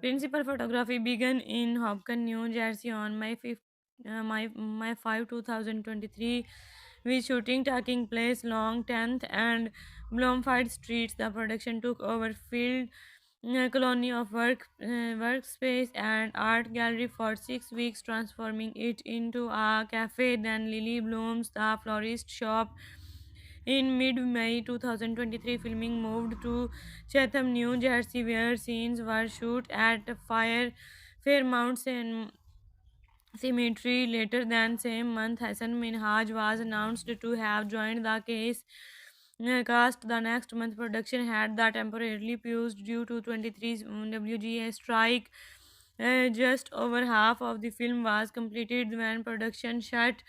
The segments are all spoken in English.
Principal photography began in Hopkins, New Jersey on May 5, 2023, with shooting taking place along 10th and Bloomfield Streets. The production took over Field Colony of Workspace and Art Gallery for 6 weeks, transforming it into a cafe. Then Lily Bloom's The Florist Shop. In mid May 2023, filming moved to Chatham, New Jersey, where scenes were shot at Fairmount Cemetery. Later than same month, Hassan Minhaj was announced to have joined the cast. The next month, production had the temporarily paused due to 23's WGA strike. Just over half of the film was completed when production shut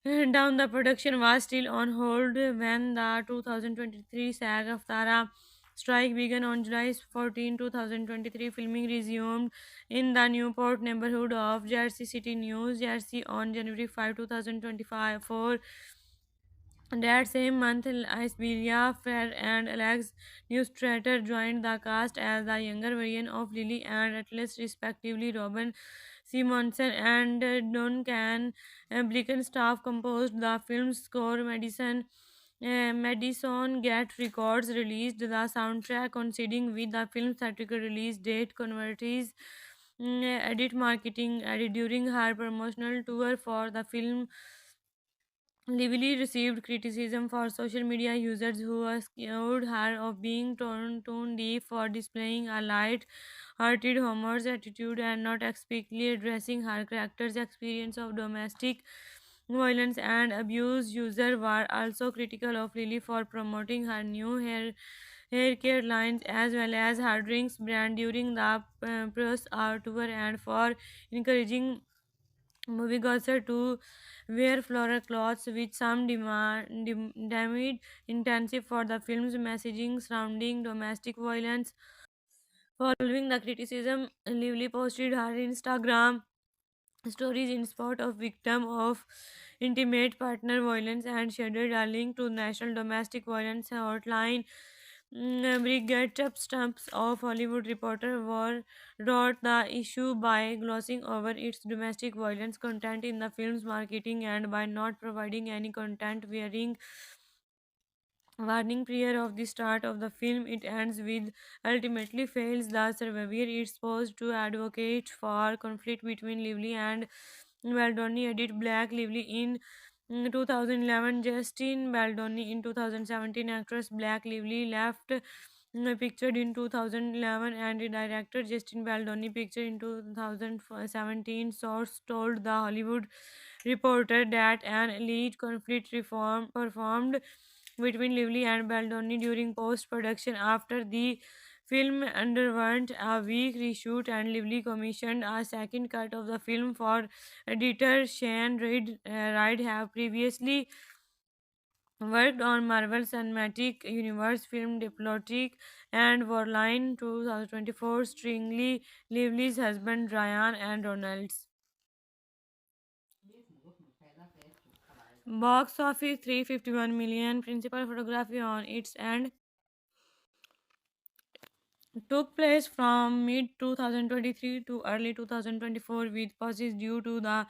down. The production was still on hold when the 2023 SAG of Tara strike began on July 14, 2023. Filming resumed in the Newport neighborhood of Jersey City, New Jersey on January 5, 2025. That same month, Isberia Fair and Alex Neustradter joined the cast as the younger version of Lily and Atlas, respectively. Robin Simonson and Duncan Blickenstaff composed the film's score. Madison Get Records released the soundtrack, coinciding with the film's theatrical release date. Converties edit marketing added during her promotional tour for the film. Lively received criticism for social media users who accused her of being tone deaf for displaying a light-hearted humorous attitude and not explicitly addressing her character's experience of domestic violence and abuse. Users were also critical of Lily for promoting her new hair care lines as well as her drinks brand during the press art tour and for encouraging moviegoers to wear floral clothes, with some deemed intensive for the film's messaging surrounding domestic violence. Following the criticism, Lively posted her Instagram stories in support of victim of intimate partner violence and shared a link to National Domestic Violence Hotline. Brigitte Stumps of Hollywood Reporter wrote the issue by glossing over its domestic violence content in the film's marketing and by not providing any content warning prior of the start of the film. It ends with ultimately fails the survivor. It's supposed to advocate for conflict between Lively and Baldoni. Edit Black Lively in 2011, Justin Baldoni in 2017. Actress Black Lively left pictured in 2011 and the director Justin Baldoni pictured in 2017. Source told The Hollywood Reporter that an elite conflict reform performed between Lively and Baldoni during post production. After the film underwent a week reshoot and Lively commissioned a second cut of the film for editor Shane Reid have previously worked on Marvel Cinematic Universe film Diplomatic and Warline 2024, Stringley, Lively's husband Ryan and Ronalds. Box office 351 million. Principal photography on its end took place from mid 2023 to early 2024, with pauses due to the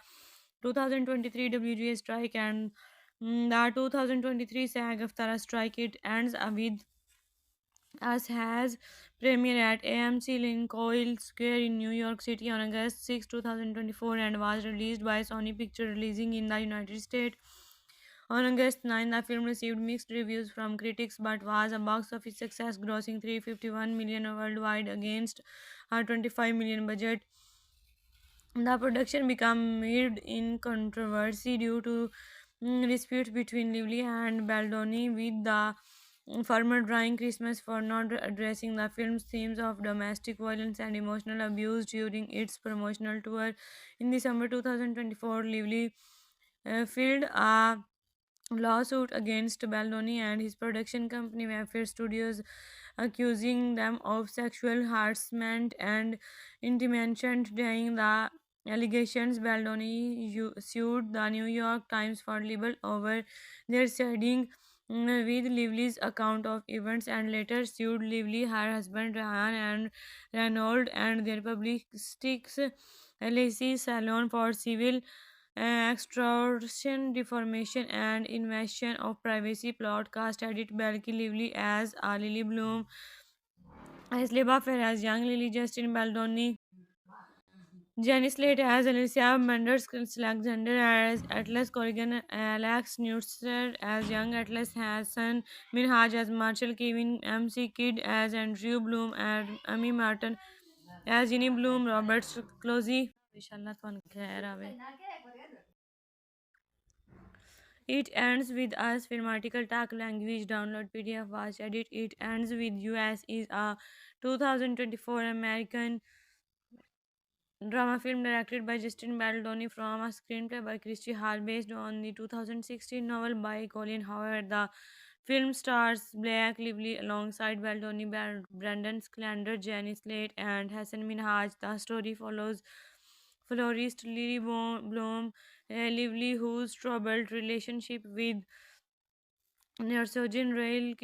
2023 WGA strike and the 2023 SAG-AFTRA strike. It ends with Us has premiere at AMC Lincoln Square in New York City on August 6, 2024, and was released by Sony Pictures, releasing in the United States on August 9. The film received mixed reviews from critics but was a box office success, grossing 351 million worldwide against a 25 million budget. The production became mired in controversy due to disputes between Lively and Baldoni, with the former drawing Christmas for not addressing the film's themes of domestic violence and emotional abuse during its promotional tour. In December 2024, Lively filed a lawsuit against Baldoni and his production company Wayfair Studios, accusing them of sexual harassment and intimidation. Denying the allegations, Baldoni sued the New York Times for libel over their siding with Lively's account of events and later sued Lively, her husband Ryan and Renault, and their publicists Lacey Salon for civil extortion, defamation, and invasion of privacy. Podcast edit Belky Lively as Lily Bloom, as Leba Fair as young Lily, Justin Baldoni, Jenny Slate as Alicia Menders, Alexander as Atlas Corrigan, Alex Newster as young Atlas Hassan, Minhaj as Marshall, Kevin MC Kid as Andrew Bloom, and Amy Martin as Ginny Bloom, Robert Closey. Inshallah, तुहानू खैर आवे. It ends with us film article talk language download PDF watch edit. It ends with US is a 2024 American drama film directed by Justin Baldoni from a screenplay by Christy Hall based on the 2016 novel by Colin Howard. The film stars Blake Lively alongside Baldoni, Brandon Schlander, Jenny Slate, and Hassan Minhaj. The story follows florist Lily Bloom, Lively, whose troubled relationship with Neurosurgeon Rail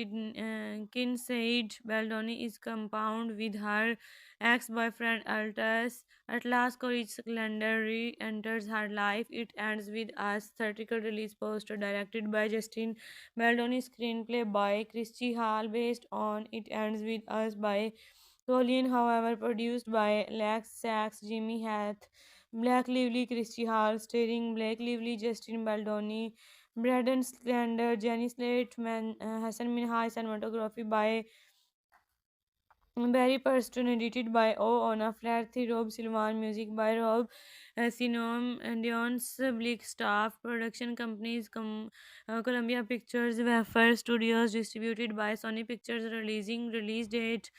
Kinsaid Baldoni is compound with her ex-boyfriend Atlas Courage calendar re-enters her life. It ends with a theatrical release poster directed by Justin Baldoni, screenplay by Christy Hall based on It Ends With Us by Colleen, however, produced by Lex Sachs, Jimmy Hath, Black Lively, Christy Hall, starring Blake Lively, Justin Baldoni, Braden Slender, Jenny Slate, Hassan Minhaj, cinematography by Barry Preston, edited by O. Ona Flaherty, Rob Silvan, music by Rob Sinom, and Dion's Blick staff, production companies Columbia Pictures, Wafer Studios, distributed by Sony Pictures, release date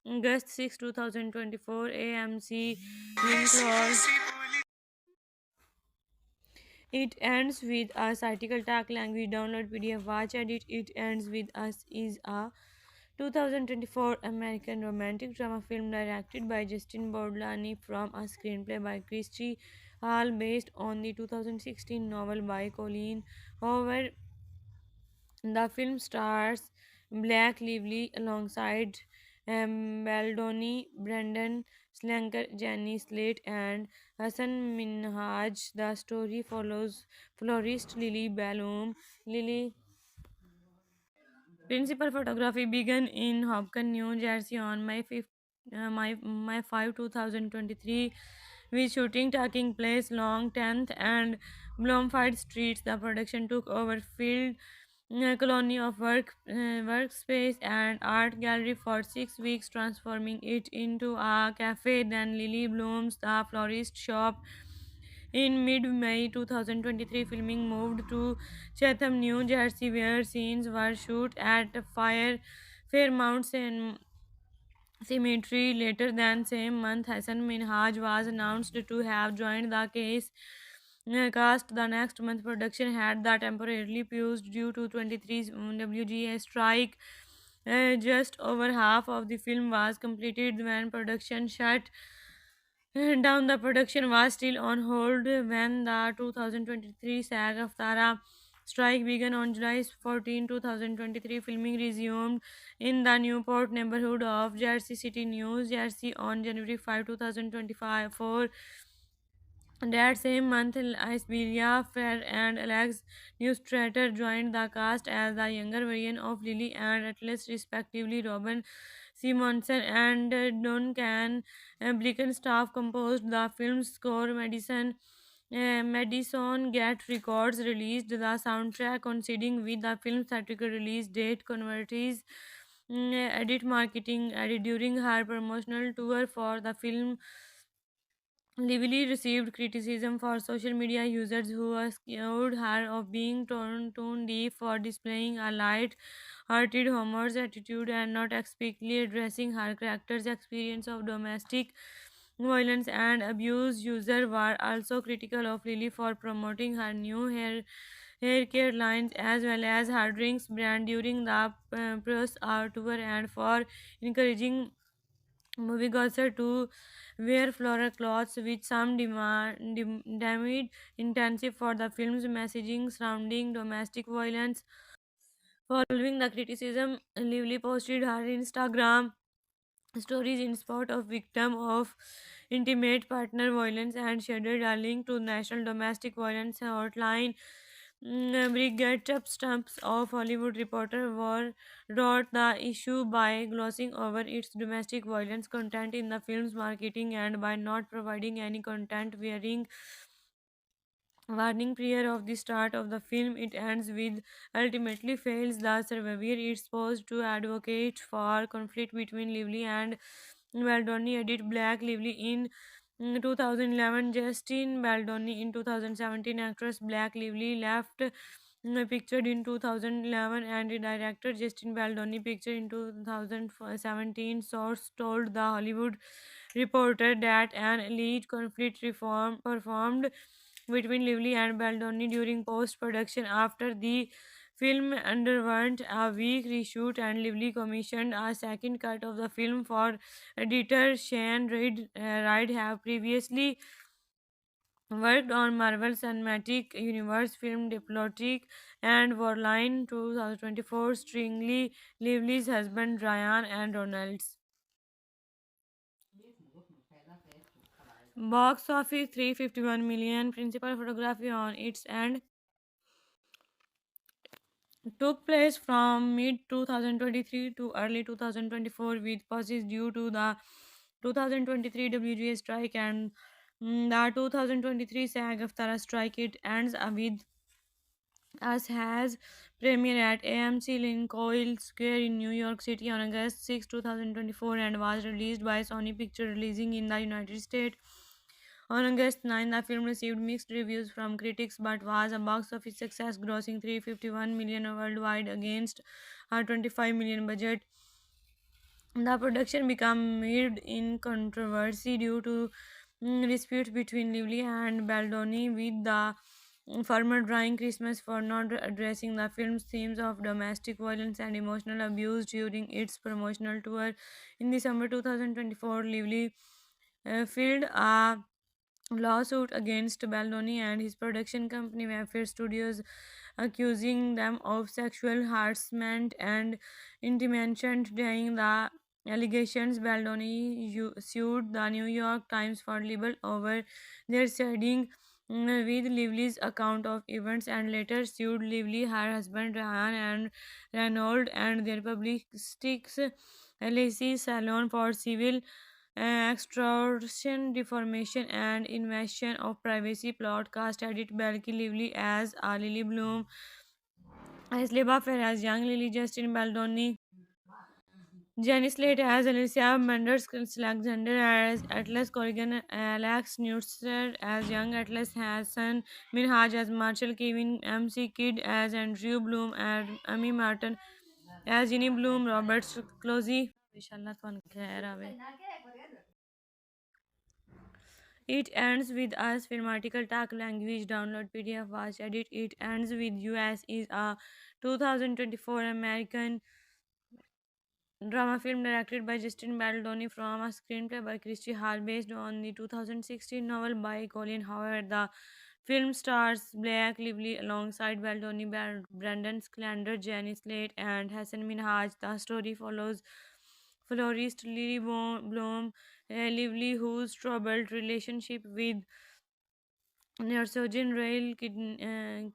August 6, 2024, AMC, Winclaw. It ends with us article tag language download PDF watch edit. It ends with us is a 2024 American romantic drama film directed by Justin Bordolani from a screenplay by Christy Hall based on the 2016 novel by Colleen Hoover. The film stars Black Lively alongside Baldoni, Brendan Slanker, Jenny Slate, and Hassan Minhaj. The story follows florist Lily Bloom. Lily Principal photography began in Hopkins, New Jersey on May 5, 2023, with shooting taking place along 10th and Bloomfield Streets. The production took over Field Colony of Workspace and Art Gallery for 6 weeks, transforming it into a cafe. Then Lily Bloom's The Florist Shop in mid-May 2023, filming moved to Chatham, New Jersey, where scenes were shot at Fairmount Cemetery. Later that same month, Hassan Minhaj was announced to have joined the cast. The next month, production had the temporarily paused due to 23's WGA strike. Just over half of the film was completed when production shut down. The production was still on hold when the 2023 SAG-AFTRA strike began on July 14, 2023. Filming resumed in the Newport neighborhood of Jersey City, New Jersey on January 5, 2025. That same month, Isberia Fair and Alex Newstrater joined the cast as the younger version of Lily and Atlas, respectively. Robin Simonson and Duncan Blicken staff composed the film's score. Madison Get Records released the soundtrack coinciding with the film's theatrical release date. Converties edit marketing edit during her promotional tour for the film. Lively received criticism for social media users who accused her of being tone deaf for displaying a light-hearted humorous attitude and not explicitly addressing her character's experience of domestic violence and abuse. Users were also critical of Lily for promoting her new hair care lines as well as her drinks brand during the press tour and for encouraging moviegoers to wear floral clothes, which some deemed intensive for the film's messaging surrounding domestic violence. Following the criticism, Lively posted her Instagram stories in support of victim of intimate partner violence and shared a link to National Domestic Violence Hotline. Brigitte Stumps of Hollywood Reporter wrote the issue by glossing over its domestic violence content in the film's marketing and by not providing any content warning prior of the start of the film. It ends with ultimately fails the survivor. It's supposed to advocate for conflict between Lively and Baldoni. Edit Black Lively in 2011, Justin Baldoni in 2017. Actress Black Lively left pictured in 2011 and the director Justin Baldoni pictured in 2017. Source told the Hollywood Reporter that an elite conflict reform performed between Lively and Baldoni during post production. After the film underwent a week reshoot and Lively commissioned a second cut of the film for editor Shane Reid have previously worked on Marvel Cinematic Universe film Diplomatic and Warline 2024 stringly Lively's husband Ryan and Ronalds. Box office 351 million. Principal photography on its end took place from mid 2023 to early 2024 with pauses due to the 2023 WGA strike and the 2023 SAG-AFTRA strike. It ends with us has premiere at AMC Lincoln Square in New York City on August 6, 2024 and was released by Sony Pictures releasing in the United States. On August 9, the film received mixed reviews from critics but was a box office success, grossing 351 million worldwide against a 25 million budget. The production became mired in controversy due to disputes between Lively and Baldoni, with the former drawing Christmas for not addressing the film's themes of domestic violence and emotional abuse during its promotional tour. In December 2024, Lively filed a lawsuit against Baldoni and his production company Mayfair Studios, accusing them of sexual harassment and intimidation. Denying the allegations, Baldoni sued the New York Times for libel over their siding with Lively's account of events and later sued Lively, her husband Ryan and Reynolds, and their publicists LAC Salon for civil extortion, defamation, and invasion of privacy. Plot cast edit Belky Lively as Lily Bloom, as Leba Fair as young Lily, Justin Baldoni, Jenny Slate as Alicia Menders, Alexander as Atlas Corrigan, Alex Newster as young Atlas Hassan, Minhaj as Marshall, Kevin MC Kidd as Andrew Bloom, and Amy Martin as Ginny Bloom, Roberts Closey. Inshallah, तुहानू खैर आवे. It ends with us film article talk language download PDF watch edit. It ends with US is a 2024 American drama film directed by Justin Baldoni from a screenplay by Christy Hall based on the 2016 novel by Colin Howard. The film stars Blake Lively alongside Baldoni, Brandon Schlander, Jenny Slate, and Hassan Minhaj. The story follows florist Lily Bloom, Lively, whose troubled relationship with Neurosurgeon Rail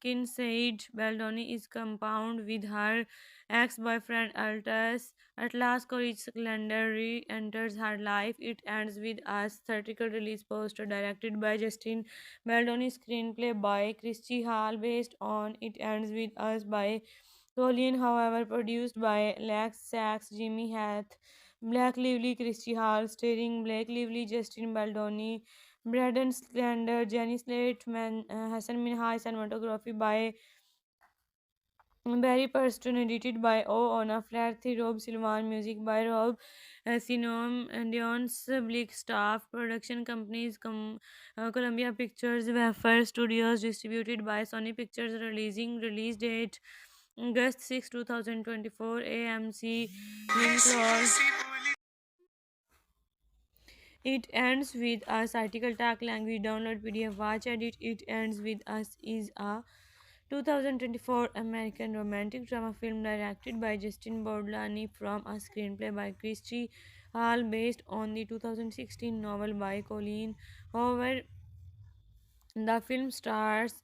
Kinsaid Baldoni is compound with her ex-boyfriend Atlas Courage Calendar re-enters her life. It ends with a theatrical release poster directed by Justin Baldoni, screenplay by Christy Hall based on It Ends With Us by Colleen, however, produced by Lex Sachs, Jimmy Hath, Black Lively, Christy Hall, starring Blake Lively, Justin Baldoni, Braden Slander, Jenny Slate, Hassan Minhaj, cinematography by Barry Preston, edited by O. Ona Flaherty, Rob Silvan, music by Rob Sinom, and Dion's Bleak staff, production companies Columbia Pictures, Wafer Studios, distributed by Sony Pictures, release date August 6, 2024, AMC, Link. It ends with us article tag language download PDF watch edit. It ends with us is a 2024 American romantic drama film directed by Justin Bordolani from a screenplay by Christy Hall based on the 2016 novel by Colleen Hoover. The film stars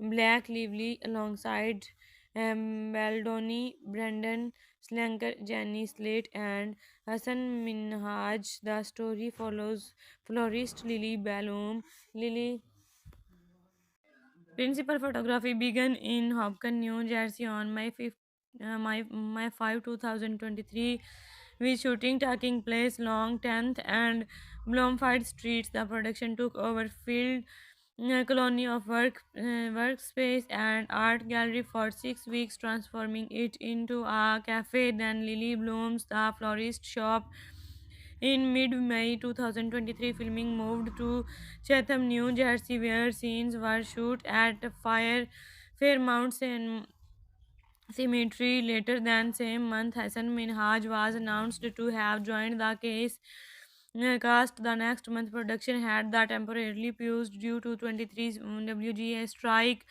Black Lively alongside Baldoni, Brendan Slanker, Jenny Slate, and Hassan Minhaj. The story follows florist Lily Bloom. Lily Principal photography began in Hopkins, New Jersey on May 5, 2023, with shooting taking place along 10th and Bloomfield Streets. The production took over Field Colony of Workspace and Art Gallery for 6 weeks, transforming it into a cafe. Then Lily Bloom's The Florist Shop in mid May 2023, filming moved to Chatham, New Jersey, where scenes were shot at Fairmount Cemetery. Later that same month, Hassan Minhaj was announced to have joined the cast. The next month, production had the temporarily paused due to 23's WGA strike.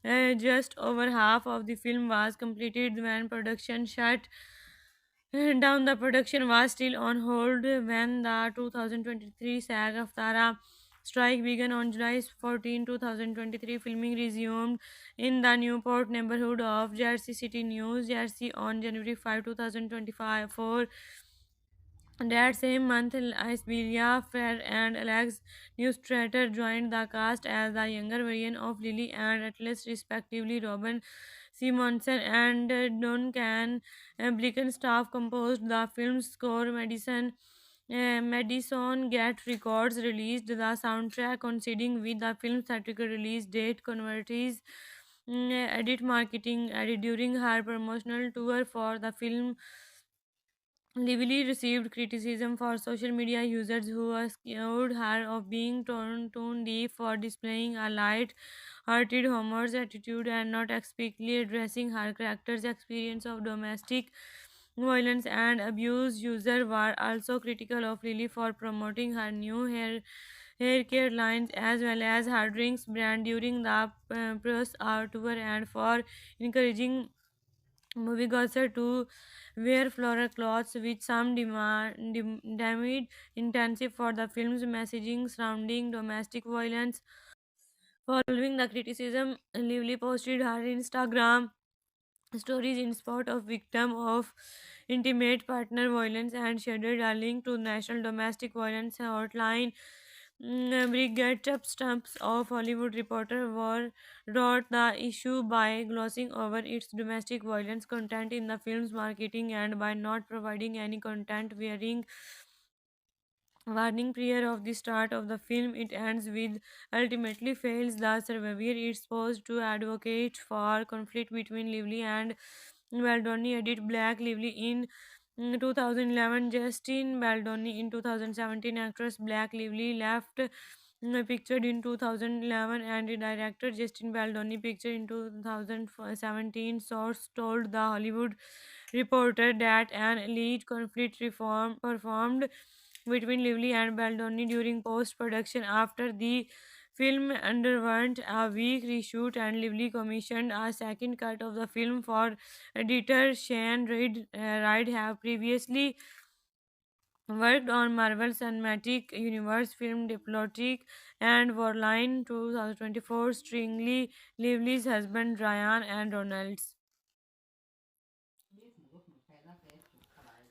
Just over half of the film was completed when production shut down. The production was still on hold when the 2023 SAG-AFTRA strike began on July 14, 2023. Filming resumed in the Newport neighborhood of Jersey City, New Jersey on January 5, 2025. That same month, Isabella Fair and Alex Neustradter joined the cast as the younger version of Lily and Atlas, respectively. Robin Simonson and Duncan Blickenstaff composed the film's score. Madison Get Records released the soundtrack, coinciding with the film's theatrical release date. Convertys edit marketing added during her promotional tour for the film. Lively received criticism for social media users who accused her of being tone deaf for displaying a light-hearted humorous attitude and not explicitly addressing her character's experience of domestic violence and abuse. Users were also critical of Lily for promoting her new hair care lines as well as her drinks brand during the press tour and for encouraging moviegoers to wear floral clothes, with some deemed intensive for the film's messaging surrounding domestic violence. Following the criticism, Lively posted her Instagram stories in support of victim of intimate partner violence and shared a link to National Domestic Violence Hotline. Brigade Stumps of Hollywood Reporter wrote the issue by glossing over its domestic violence content in the film's marketing and by not providing any content warning prior of the start of the film. It ends with ultimately fails the survivor. It's supposed to advocate for conflict between Lively and Baldoni. Edit Black Lively in 2011, Justin Baldoni in 2017. Actress Black Lively left pictured in 2011 and the director Justin Baldoni pictured in 2017. Source told The Hollywood Reporter that an elite conflict reform performed between Lively and Baldoni during post production. After the film underwent a week reshoot and Lively commissioned a second cut of the film for editor Shane Reid have previously worked on Marvel Cinematic Universe film Diplomatic and Warline 2024, starring Lively's husband Ryan and Ronalds.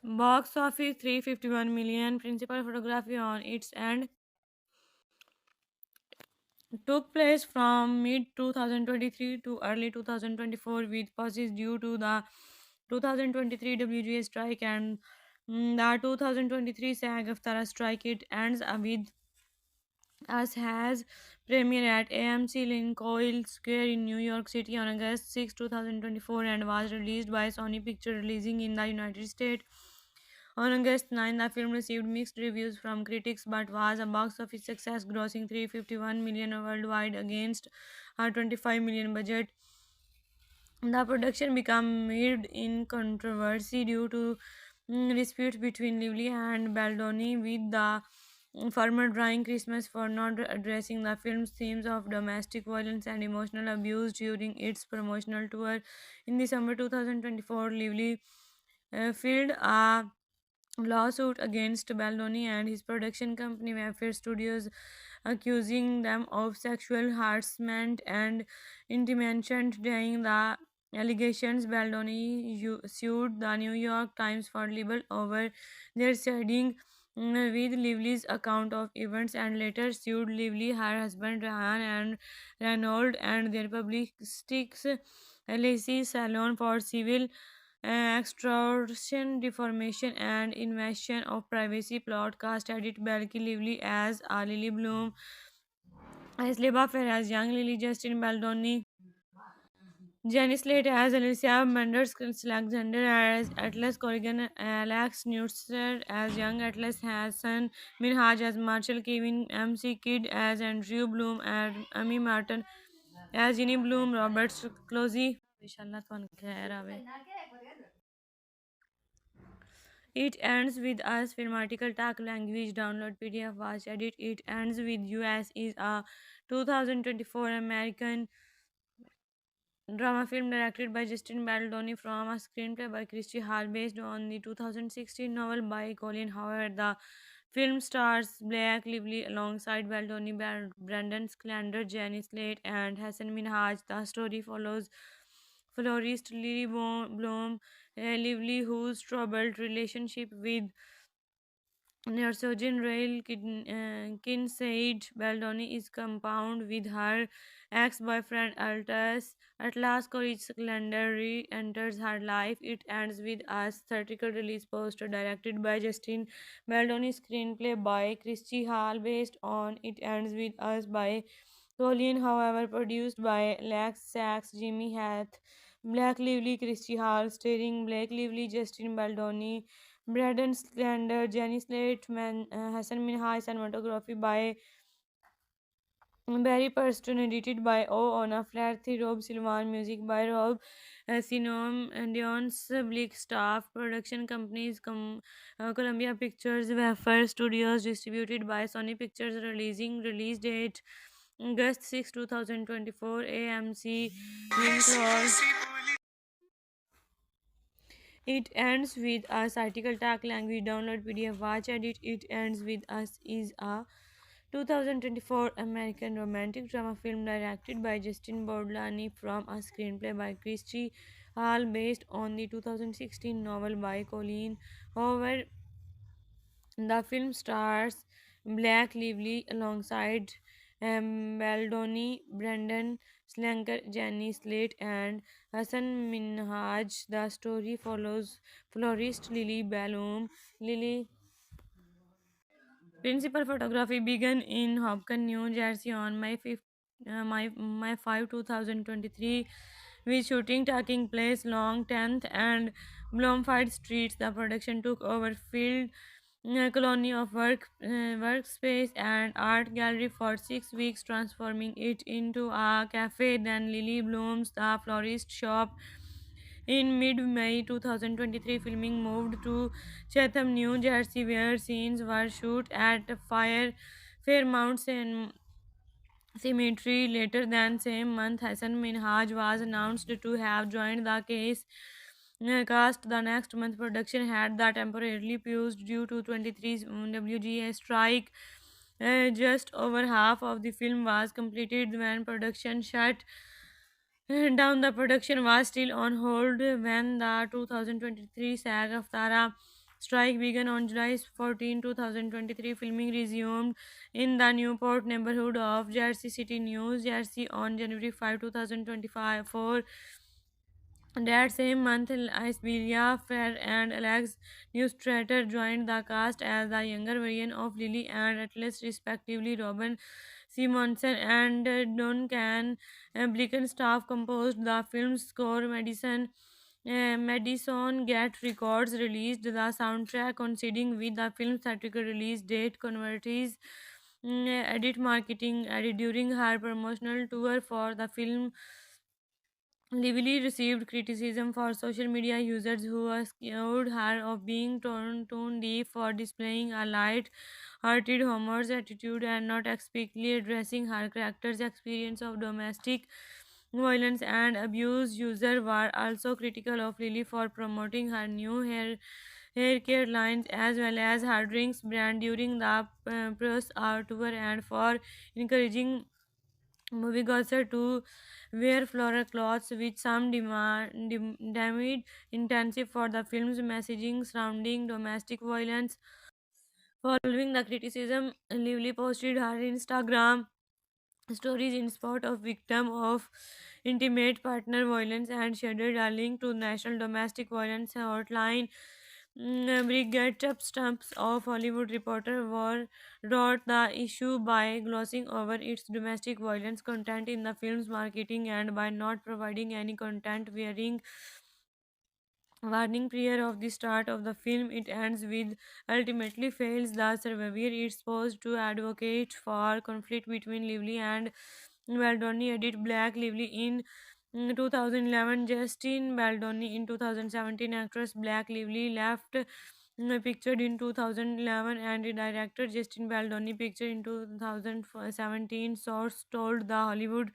Box office 351 million. Principal photography on its end took place from mid 2023 to early 2024, with pauses due to the 2023 WGA strike and the 2023 SAG-AFTRA strike. It ends with Us has premiere at AMC Lincoln Square in New York City on August 6, 2024, and was released by Sony Pictures, releasing in the United States. On August 9, the film received mixed reviews from critics but was a box office success, grossing 351 million worldwide against a 25 million budget. The production became mired in controversy due to disputes between Lively and Baldoni, with the Farmer Drying Christmas for not addressing the film's themes of domestic violence and emotional abuse during its promotional tour. In December 2024, Lively filed a lawsuit against Baldoni and his production company Mayfair Studios, accusing them of sexual harassment and intimidation. Denying the allegations, Baldoni sued the New York Times for libel over their siding with Lively's account of events, and later sued Lively, her husband Ryan, and Reynolds and their publicists LAC Salon for civil extortion, defamation, and invasion of privacy. Podcast edit Belky Lively as Lily Bloom, as Leba Fair as young Lily, Justin Baldoni, Jenny Slate as Alicia Menders, Alexander as Atlas Corrigan, Alex Newster as young Atlas Hassan, Minhaj as Marshall, Kevin MC Kid as Andrew Bloom, and Amy Martin as Ginny Bloom, Roberts Closey. Inshallah, तुहानू खैर आवे. It ends with us film article talk language download PDF watch edit. It ends with US is a 2024 American drama film directed by Justin Baldoni from a screenplay by Christy Hall based on the 2016 novel by Colin Howard. The film stars Blake Lively alongside Baldoni, Brandon Schlander, Jenny Slate, and Hassan Minhaj. The story follows florist Lily Bloom, Lively, whose troubled relationship with Neurosurgeon Rail Kinsaid Baldoni is compound with her ex-boyfriend Altus. Atlas Courage Calendar re-enters her life. It ends with a theatrical release poster directed by Justin Baldoni, screenplay by Christy Hall based on It Ends With Us by Colleen, however, produced by Lex Sachs, Jimmy Hath, Black Lively, Christy Hall, starring Blake Lively, Justin Baldoni, Braden Slander, Jenny Slate, Hassan Minhaj, cinematography by Barry Preston, edited by O. Ona Flaherty, Rob Silvan, music by Rob Sinom, and Dion's Blick staff, production companies Columbia Pictures, Wafer Studios, distributed by Sony Pictures, release date August 6, 2024, AMC, Winclaw. It ends with us article tag language download PDF watch edit. It ends with us is a 2024 American romantic drama film directed by Justin Bordlani from a screenplay by Christy Hall based on the 2016 novel by Colleen Hoover. The film stars Black Lively alongside Baldoni, Brendan Slanker, Jenny Slate, and Hassan Minhaj. The story follows florist Lily Bloom. Lily Principal photography began in Hopkins, New Jersey on May 5, 2023, with shooting taking place along 10th and Bloomfield Streets. The production took over Field Colony of Workspace and Art Gallery for 6 weeks, transforming it into a cafe. Then Lily Bloom's The Florist Shop. In mid-May 2023, filming moved to Chatham, New Jersey, where scenes were shot at Fairmount Cemetery. Later than same month, Hassan Minhaj was announced to have joined the cast. The next month, production had the temporarily paused due to 23's WGA strike. Just over half of the film was completed when production shut down. The production was still on hold when the 2023 SAG AFTRA strike began on July 14, 2023. Filming resumed in the Newport neighborhood of Jersey City, New Jersey on January 5, 2025. That same month, Isberia Fair and Alex Newstrater joined the cast as the younger version of Lily and Atlas, respectively. Robin Simonson and Duncan Blicken staff composed the film's score. Madison Get Records released the soundtrack, coinciding with the film's theatrical release date. Converties edit marketing edit during her promotional tour for the film Lively received criticism for social media users who accused her of being tone deaf for displaying a light-hearted humorous attitude and not explicitly addressing her character's experience of domestic violence and abuse. Users were also critical of Lily for promoting her new hair care lines as well as her drinks brand during the press art tour and for encouraging movie goers to wear floral clothes, which some deemed intensive for the film's messaging surrounding domestic violence. Following the criticism, Lively posted her Instagram stories in support of victim of intimate partner violence and shared a link to National Domestic Violence Hotline. Brigitte Stumps of Hollywood Reporter wrote the issue by glossing over its domestic violence content in the film's marketing and by not providing any content wearing warning prior of the start of the film. It ends with ultimately fails the survivor. It's supposed to advocate for conflict between Lively and Baldoni. Edit Black Lively in 2011, Justin Baldoni in 2017. Actress Black Lively left pictured in 2011 and the director Justin Baldoni pictured in 2017. Source told the Hollywood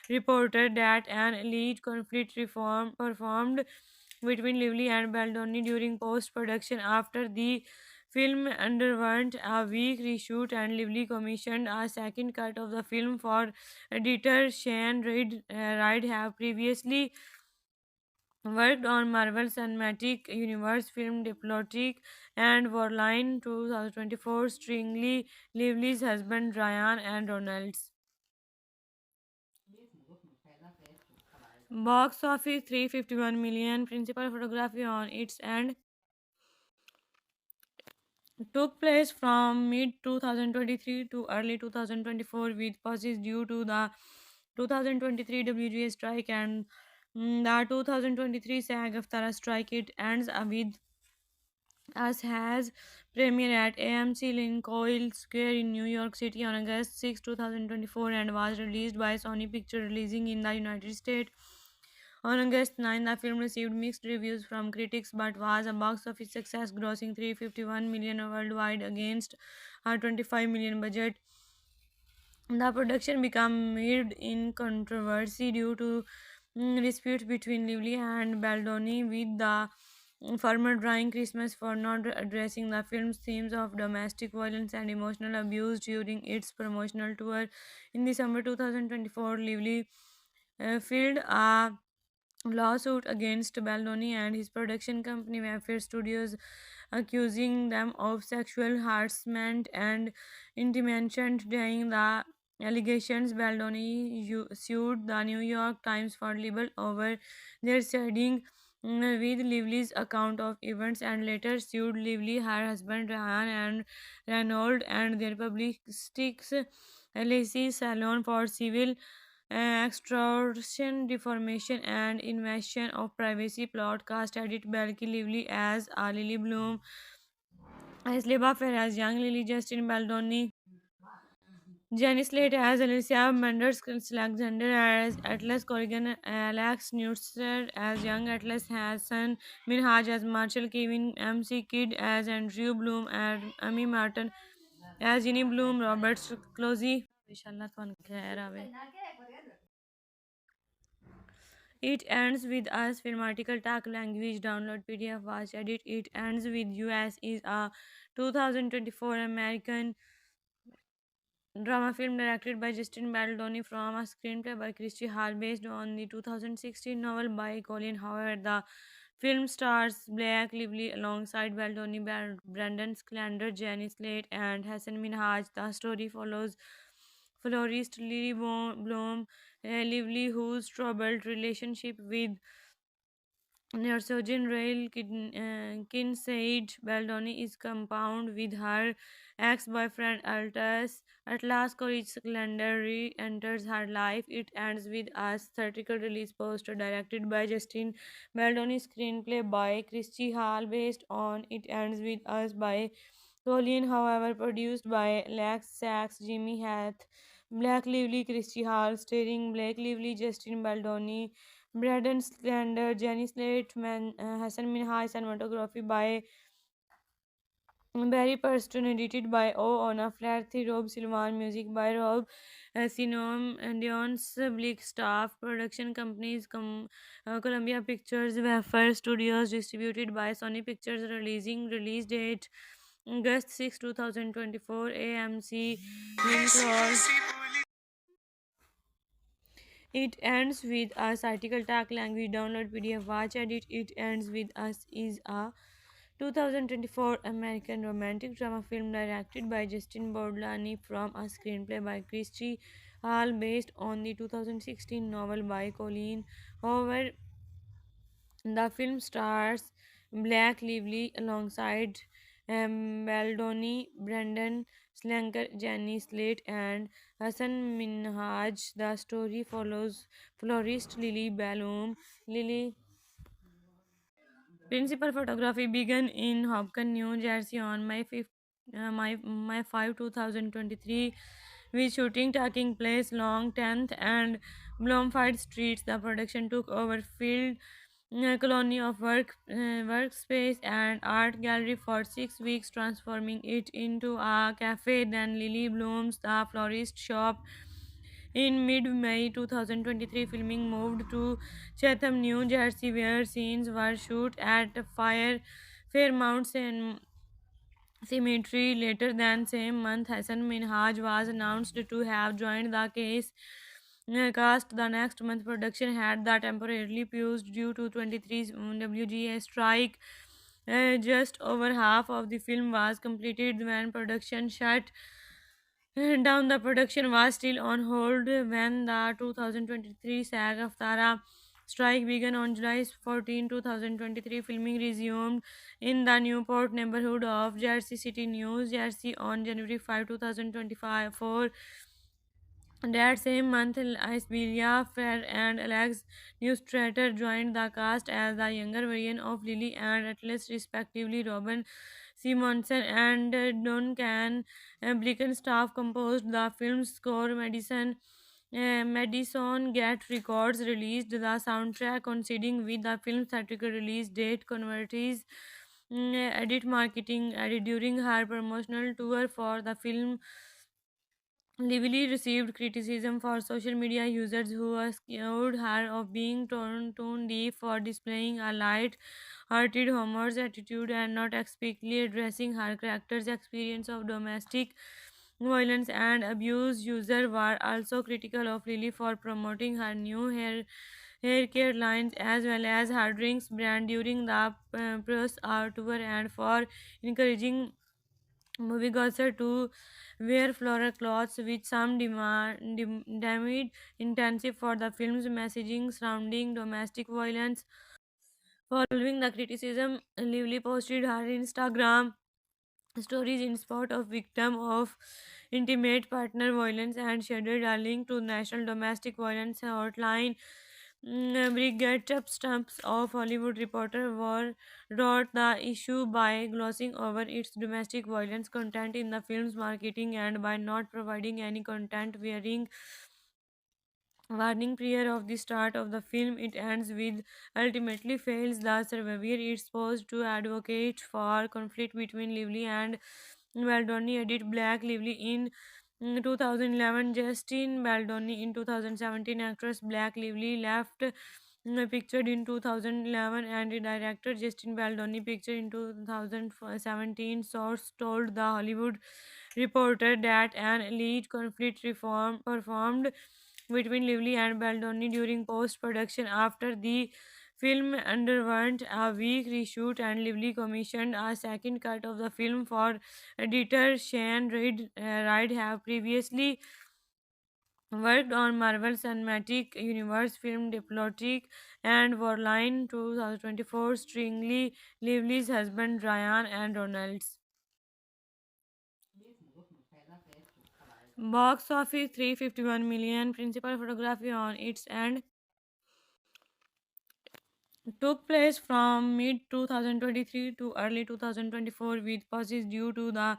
Reporter that an elite conflict reform performed between Lively and Baldoni during post production after the film underwent a week reshoot, and Lively commissioned a second cut of the film for editor Shane Reid have previously worked on Marvel Cinematic Universe film Diplomatic and Warline 2024 Stringley, Lively's husband Ryan and Ronalds. Box office 351 million. Principal photography on its end took place from mid 2023 to early 2024 with pauses due to the 2023 WGA strike and the 2023 SAG-AFTRA strike. It ends with us has premiere at AMC Lincoln Square in New York City on August 6, 2024 and was released by Sony Pictures releasing in the United States. On August 9, the film received mixed reviews from critics but was a box office success, grossing 351 million worldwide against a 25 million budget. The production became mired in controversy due to disputes between Lively and Baldoni, with the former drawing Christmas for not addressing the film's themes of domestic violence and emotional abuse during its promotional tour. In December 2024, Lively filed a lawsuit against Baldoni and his production company Wayfair Studios, accusing them of sexual harassment and intimidation. Denying the allegations, Baldoni sued the New York Times for libel over their siding with Lively's account of events and later sued Lively, her husband Ryan and Reynolds, and their publicists LAC Salon for civil extortion, defamation, and invasion of privacy. Podcast edit Belky Lively as Lily Bloom, as Liba Fair as young Lily, Justin Baldoni, Jenny Slate as Alicia Mendes, Alexander as Atlas Corrigan, Alex Newster as young Atlas Hassan, Minhaj as Marshall, Kevin MC Kid as Andrew Bloom, and Amy Martin as Ginny Bloom, Robert Closey. Inshallah, तुहानू खैर आवे. It ends with us film article talk language download PDF watch edit. It ends with US is a 2024 American drama film directed by Justin Baldoni from a screenplay by Christy Hall based on the 2016 novel by Colin Howard. The film stars Blake Lively alongside Baldoni, Brandon Schlander, Jenny Slate, and Hassan Minhaj. The story follows florist Lily Bloom, Lively, whose troubled relationship with Neurosurgeon Rail Kinsaid Baldoni is compound with her ex-boyfriend Atlas Courage Calendar re-enters her life. It ends with a theatrical release poster directed by Justin Baldoni, screenplay by Christy Hall based on It Ends With Us by Colleen, however, produced by Lex Sachs, Jimmy Hath, Black Lively, Christy Hall, starring Blake Lively, Justin Baldoni, Braden Slender, Jenny Slate, Hassan Minhaj, cinematography by Barry Preston, edited by O. Ona Flaherty, Rob Silvan, music by Rob Sinom, and Dion's Blick staff, production companies Columbia Pictures, Wafer Studios, distributed by Sony Pictures, release date August 6, 2024, AMC, Winclaw. It ends with us article tag language download PDF watch edit. It ends with us is a 2024 American romantic drama film directed by Justin Bordolani from a screenplay by Christy Hall based on the 2016 novel by Colleen Hoover. The film stars Black Lively alongside Baldoni, Brendan Slanker, Jenny Slate, and Hassan Minhaj. The story follows florist Lily Bloom. Lily Principal photography began in Hopkins, New Jersey on May 5, 2023, with shooting taking place along 10th and Bloomfield Streets. The production took over Field Colony of Workspace and Art Gallery for 6 weeks, transforming it into a cafe. Then Lily Bloom's The Florist Shop in mid-May 2023, filming moved to Chatham, New Jersey, where scenes were shot at Fairmount Cemetery. Later that same month, Hassan Minhaj was announced to have joined the cast. The next month, production had the temporarily paused due to 23's WGA strike. Just over half of the film was completed when production shut down. The production was still on hold when the 2023 SAG-AFTRA strike began on July 14, 2023. Filming resumed in the Newport neighborhood of Jersey City, New Jersey on January 5, 2025. That same month, Isabella Fair and Alex Neustradter joined the cast as the younger version of Lily and Atlas, respectively. Robin Simonson and Duncan Blicken staff composed the film's score. Madison Get Records released the soundtrack coinciding with the film's theatrical release date. Converties edit marketing added during her promotional tour for the film. Lively received criticism for social media users who accused her of being tone deaf for displaying a light-hearted humorous attitude and not explicitly addressing her character's experience of domestic violence and abuse. Users were also critical of Lily for promoting her new hair care lines as well as her drinks brand during the press tour and for encouraging moviegoers to wear floral clothes, with some deemed intensive for the film's messaging surrounding domestic violence. Following the criticism, Lively posted her Instagram stories in support of victim of intimate partner violence and shared a link to National Domestic Violence Hotline. Brigitte Stumps of Hollywood Reporter wrote the issue by glossing over its domestic violence content in the film's marketing and by not providing any content wearing warning prior of the start of the film. It ends with ultimately fails the survivor is supposed to advocate for conflict between Lively and Baldoni. Edit Black Lively in 2011, Justin Baldoni in 2017. Actress Black Lively left pictured in 2011 and the director Justin Baldoni pictured in 2017. Source told The Hollywood Reporter that an elite conflict reform performed between Lively and Baldoni during post-production. After the film underwent a week reshoot and Lively commissioned a second cut of the film for editor Shane Reid have previously worked on Marvel Cinematic Universe film Diplomatic and Warline 2024, starring Lively's husband Ryan and Ronalds. Box office 351 million. Principal photography on its end took place from mid 2023 to early 2024, with pauses due to the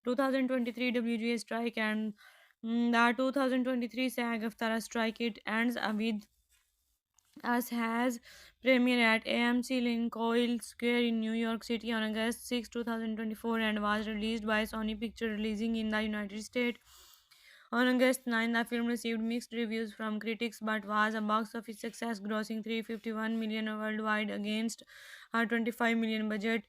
2023 WGA strike and the 2023 SAG-AFTRA strike. It ends with Us has premiered at AMC Lincoln Square in New York City on August 6, 2024 and was released by Sony Pictures releasing in the United States. On August 9, the film received mixed reviews from critics but was a box office success, grossing 351 million worldwide against a 25 million budget.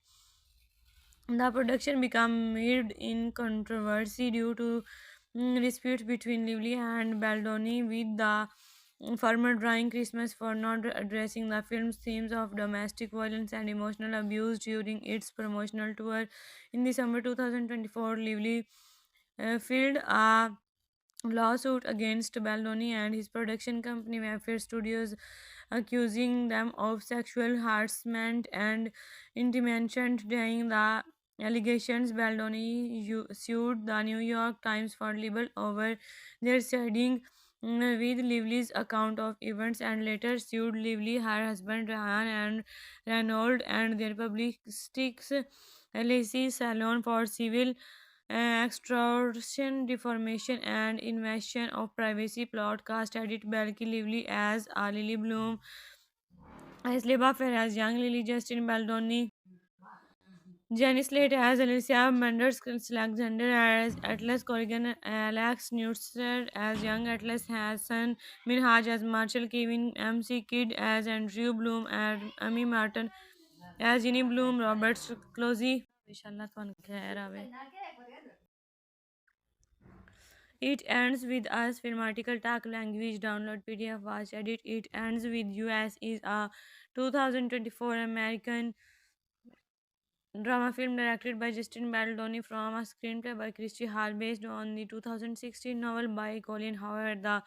The production became mired in controversy due to disputes between Lively and Baldoni, with the former drawing Christmas for not addressing the film's themes of domestic violence and emotional abuse during its promotional tour. In December 2024, Lively filed a lawsuit against Baldoni and his production company Mayfair Studios, accusing them of sexual harassment and intimidation. Denying the allegations, Baldoni sued the New York Times for libel over their siding with Lively's account of events and later sued Lively, her husband Ryan and Reynolds, and their publicists LAC Salon for civil extortion, defamation, and invasion of privacy. Plot cast edit Belky Lively as Lily Bloom, as Leba Fair as young Lily, Justin Baldoni, Jenny Slate as Alicia Mendes, Alexander as Atlas Corrigan, Alex Newster as young Atlas Hassan, Minhaj as Marshall, Kevin MC Kid as Andrew Bloom, and Amy Martin as Ginny Bloom, Roberts Closey. Inshallah, ਤੁਹਾਨੂੰ ਖੈਰ ਆਵੇ. It ends with us film article talk language download PDF watch edit. It ends with US is a 2024 American drama film directed by Justin Baldoni from a screenplay by Christy Hall based on the 2016 novel by Colin Howard. The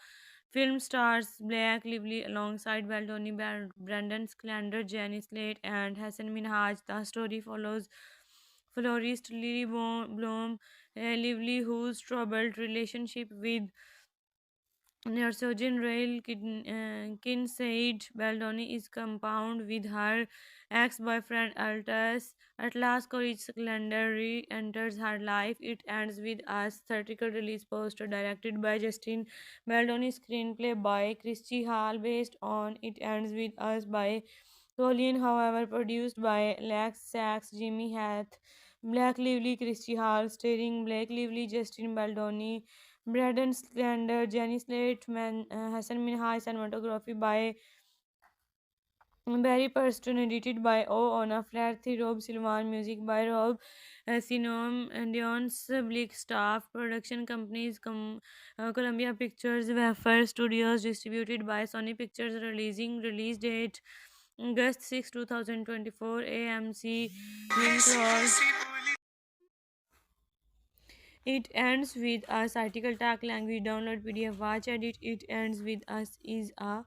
film stars Blake Lively alongside Baldoni, Brandon Schlander, Jenny Slate, and Hassan Minhaj. The story follows florist Lily Bloom, Lively, whose troubled relationship with Neurosurgeon Rail Kinsaid Baldoni is compound with her ex-boyfriend Atlas Courage Calendar re-enters her life. It ends with a theatrical release poster directed by Justin Baldoni, screenplay by Christy Hall based on It Ends With Us by Colleen, however, produced by Lex Sachs, Jimmy Hath, Black Lively, Christy Hall, starring Blake Lively, Justin Baldoni, Braden Slander, Jenny Slate, Hassan Minhaj, cinematography by Barry Preston, edited by O. Ona Flaherty, Rob Silvan, music by Rob Sinom, and Dion's Blick staff, production companies Columbia Pictures, Wafer Studios, distributed by Sony Pictures, release date August 6, 2024, AMC, Link. It ends with us article tag language download PDF watch edit. It ends with us is a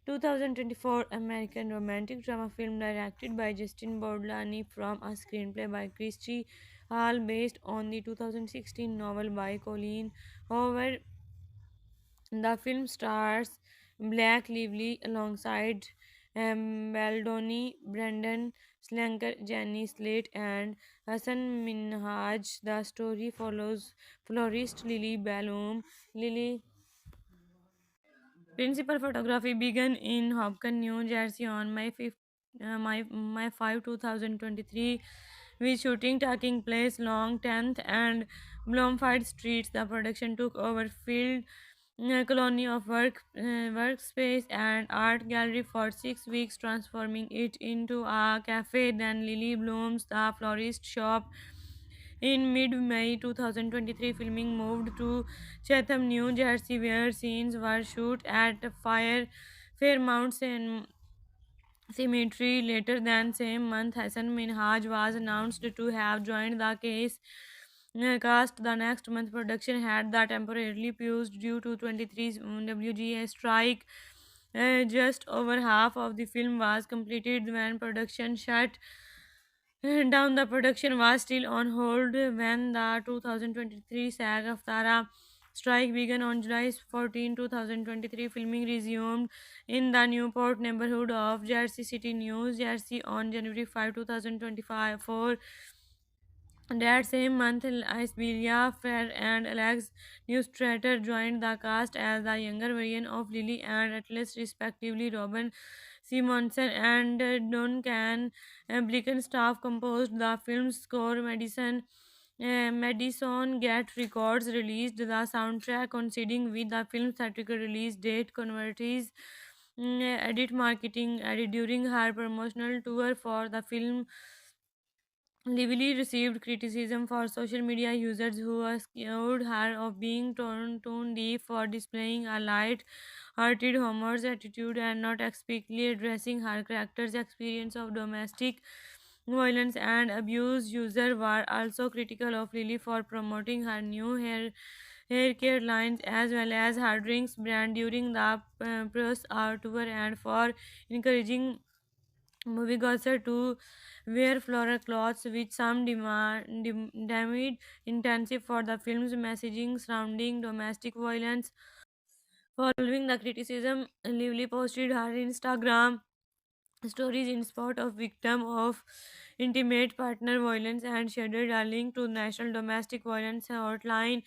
2024 American romantic drama film directed by Justin Bordolani from a screenplay by Christy Hall based on the 2016 novel by Colleen Hoover. The film stars Black Lively alongside Baldoni, Brendan Slanker, Jenny Slate, and Hassan Minhaj. The story follows florist Lily Bloom. Lily Principal photography began in Hopkins, New Jersey on May 5, 2023, with shooting taking place along 10th and Bloomfield Streets. The production took over Field Colony of Workspace and Art Gallery for 6 weeks, transforming it into a cafe. Then Lily Bloom's The Florist Shop. In mid-May 2023, filming moved to Chatham, New Jersey, where scenes were shot at Fairmount Cemetery. Later that same month, Hassan Minhaj was announced to have joined the cast. The next month, production had the temporarily paused due to 23's WGA strike. Just over half of the film was completed when production shut down. The production was still on hold when the 2023 SAG-AFTRA strike began on July 14, 2023. Filming resumed in the Newport neighborhood of Jersey City, New Jersey on January 5, 2025. That same month, Isberia Fair and Alex Neustradter joined the cast as the younger version of Lily and Atlas, respectively. Robin Simonson and Duncan Blickenstaff composed the film's score. Madison Get Records released the soundtrack coinciding with the film's theatrical release date. Converties edit marketing edit during her promotional tour for the film. Lively received criticism for social media users who accused her of being tone deaf for displaying a light-hearted humorous attitude and not explicitly addressing her character's experience of domestic violence and abuse. Users were also critical of Lily for promoting her new hair care lines as well as her drinks brand during the press tour and for encouraging moviegoers to wear floral clothes, which some deemed intensive for the film's messaging surrounding domestic violence. Following the criticism, Lively posted her Instagram stories in support of victim of intimate partner violence and shared a link to National Domestic Violence Hotline.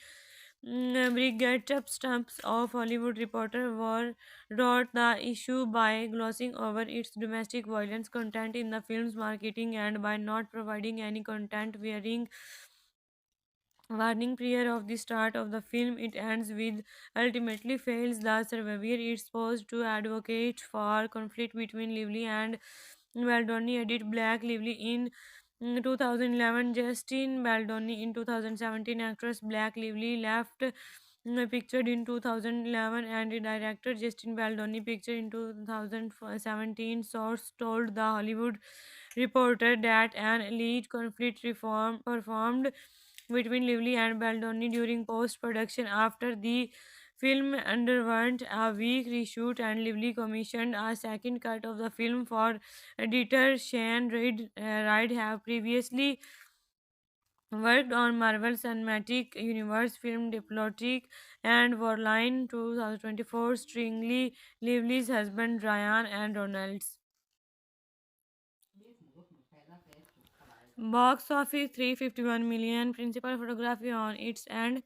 Brigade Stumps of Hollywood Reporter wrote the issue by glossing over its domestic violence content in the film's marketing and by not providing any content wearing warning prior of the start of the film. It ends with ultimately fails the survivor is supposed to advocate for conflict between Lively and Baldoni. Edit Black Lively in 2011, Justin Baldoni in 2017. Actress Black Lively left pictured in 2011 and the director Justin Baldoni pictured in 2017. Source told the Hollywood Reporter that an elite conflict reform performed between Lively and Baldoni during post production. After the film underwent a week reshoot and Lively commissioned a second cut of the film for editor Shane Reid have previously worked on Marvel Cinematic Universe film Diplomatic and Warline 2024 stringly Lively's husband Ryan and Ronalds. Box office 351 million. Principal photography on its end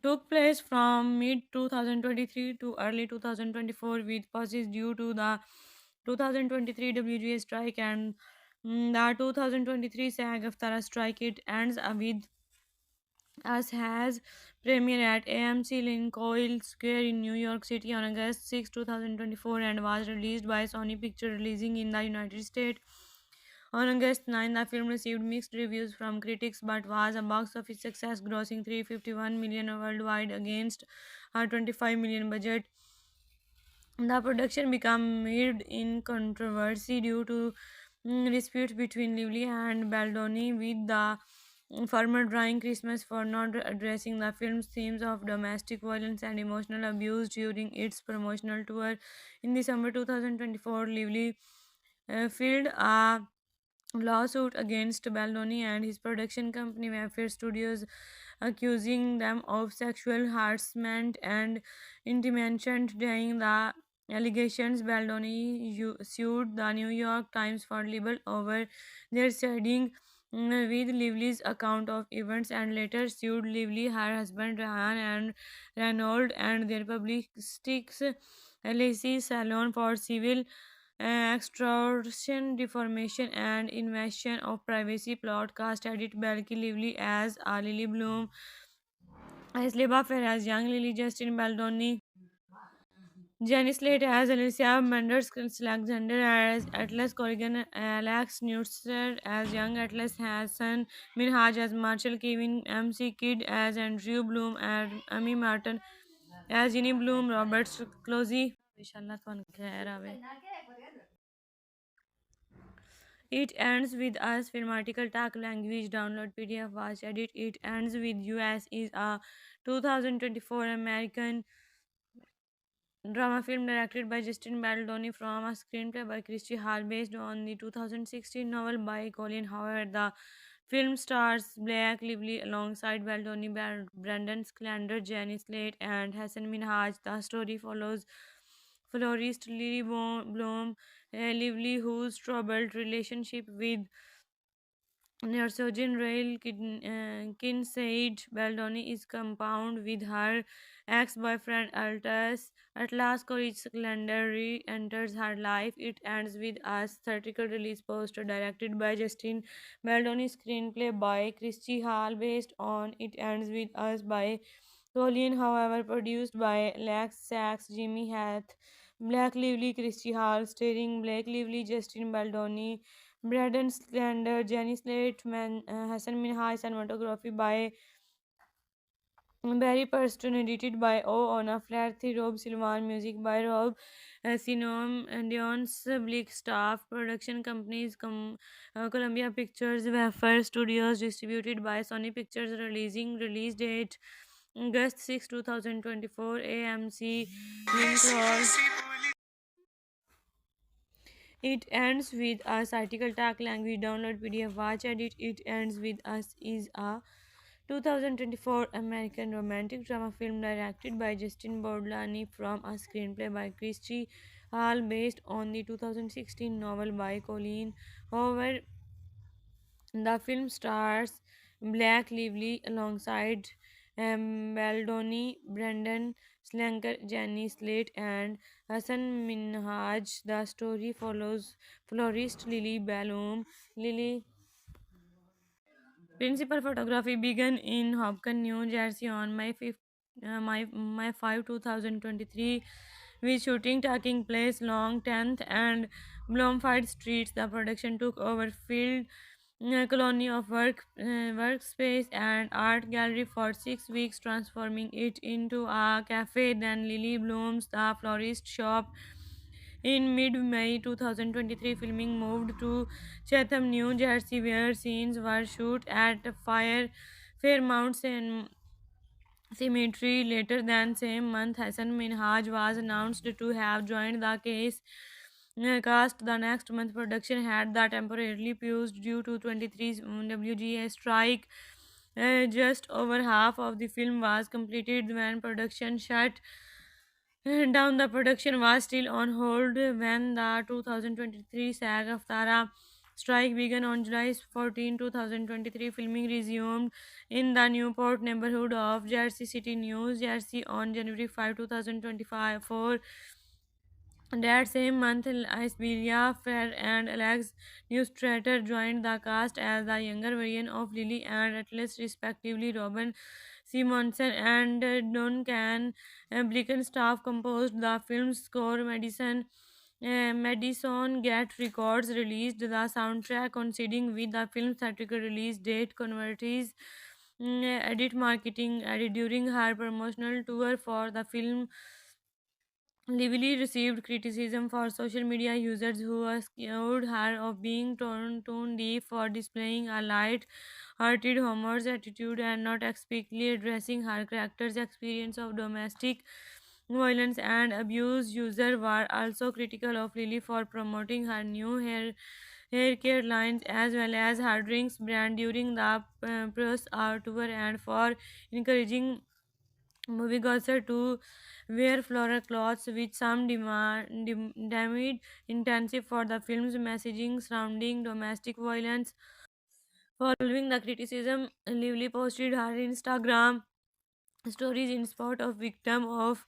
took place from mid 2023 to early 2024 with pauses due to the 2023 WGA strike and the 2023 SAG-AFTRA strike. It ends with us has premiere at AMC Lincoln Square in New York City on August 6, 2024 and was released by Sony Picture releasing in the United States. On August 9, the film received mixed reviews from critics but was a box office success, grossing 351 million worldwide against a 25 million budget. The production became mired in controversy due to disputes between Lively and Baldoni, with the former drawing Christmas for not addressing the film's themes of domestic violence and emotional abuse during its promotional tour. In December 2024, Lively filed a lawsuit against Baldoni and his production company Mayfair Studios, accusing them of sexual harassment and intimidation. Denying the allegations, Baldoni sued the New York Times for libel over their siding with Lively's account of events and later sued Lively, her husband Ryan and Reynolds, and their publicists LAC Salon for civil extortion, defamation, and invasion of privacy. Podcast edit Belky Lively as Lily Bloom, as Leba Fair as young Lily, Justin Baldoni, Jenny Slate as Alicia Mendes, Alexander as Atlas Corrigan, Alex Newster as young Atlas Hassan, Minhaj as Marshall, Kevin MC Kid as Andrew Bloom, and Amy Martin as Ginny Bloom, Roberts Closey. Inshallah, ਤੁਹਾਨੂੰ ਖੈਰ ਆਵੇ. It ends with us film article talk language download PDF watch edit. It ends with US is a 2024 American drama film directed by Justin Baldoni from a screenplay by Christy Hall based on the 2016 novel by Colin Howard. The film stars Blake Lively alongside Baldoni, Brandon Schlander, Jenny Slate, and Hassan Minhaj. The story follows florist Lily Bloom, Lively, whose troubled relationship with Neurosurgeon Rail Kinsaid Baldoni is compound with her ex-boyfriend Altus. At last, Courage calendar re-enters her life. It ends with a theatrical release poster directed by Justin Baldoni, screenplay by Christy Hall, based on It Ends With Us by Colleen, however, produced by Lex Sachs, Jimmy Hath, Black Lively, Christy Hall, starring Blake Lively, Justin Baldoni, Braden Slender, Jenny Slate, Hassan Minhaj, cinematography by Barry Preston, edited by O. Ona Flaherty, Rob Silvan, music by Rob Sinom, and Dion's Blick staff, production companies Columbia Pictures, Wafer Studios, distributed by Sony Pictures, release date August 6, 2024, AMC, Winkler. It ends with us article tag language download PDF watch edit. It ends with us is a 2024 American romantic drama film directed by Justin Bordlani from a screenplay by Christy Hall based on the 2016 novel by Colleen Hoover. The film stars Black Lively alongside Baldoni, Brendan Slanker, Jenny Slate, and Hassan Minhaj. The story follows florist Lily Bloom. Lily Principal photography began in Hopkins, New Jersey on May 5, 2023, with shooting taking place along 10th and Bloomfield Streets. The production took over Field Colony of Workspace and Art Gallery for 6 weeks, transforming it into a cafe. Then Lily Bloom's The Florist Shop. In mid-May 2023, filming moved to Chatham, New Jersey, where scenes were shot at Fairmount Cemetery. Later that same month, Hassan Minhaj was announced to have joined the cast. The next month, production had the temporarily paused due to 23's WGA strike. Just over half of the film was completed when production shut down. The production was still on hold when the 2023 SAG AFTRA strike began on July 14, 2023. Filming resumed in the Newport neighborhood of Jersey City, New Jersey on January 5, 2025. That same month, Isberia Fair and Alex Neustradter joined the cast as the younger version of Lily and Atlas, respectively. Robin Simonson and Duncan Blickenstaff composed the film's score. Madison Get Records released the soundtrack, coinciding with the film's theatrical release date. Converties edit marketing added during her promotional tour for the film. Lively received criticism for social media users who accused her of being tone deaf for displaying a light-hearted humorous attitude and not explicitly addressing her character's experience of domestic violence and abuse. Users were also critical of Lily for promoting her new hair care lines as well as her drinks brand during the press tour, and for encouraging moviegoers to wear floral clothes, with some deemed intensive for the film's messaging surrounding domestic violence. Following the criticism, Lively posted her Instagram stories in support of victim of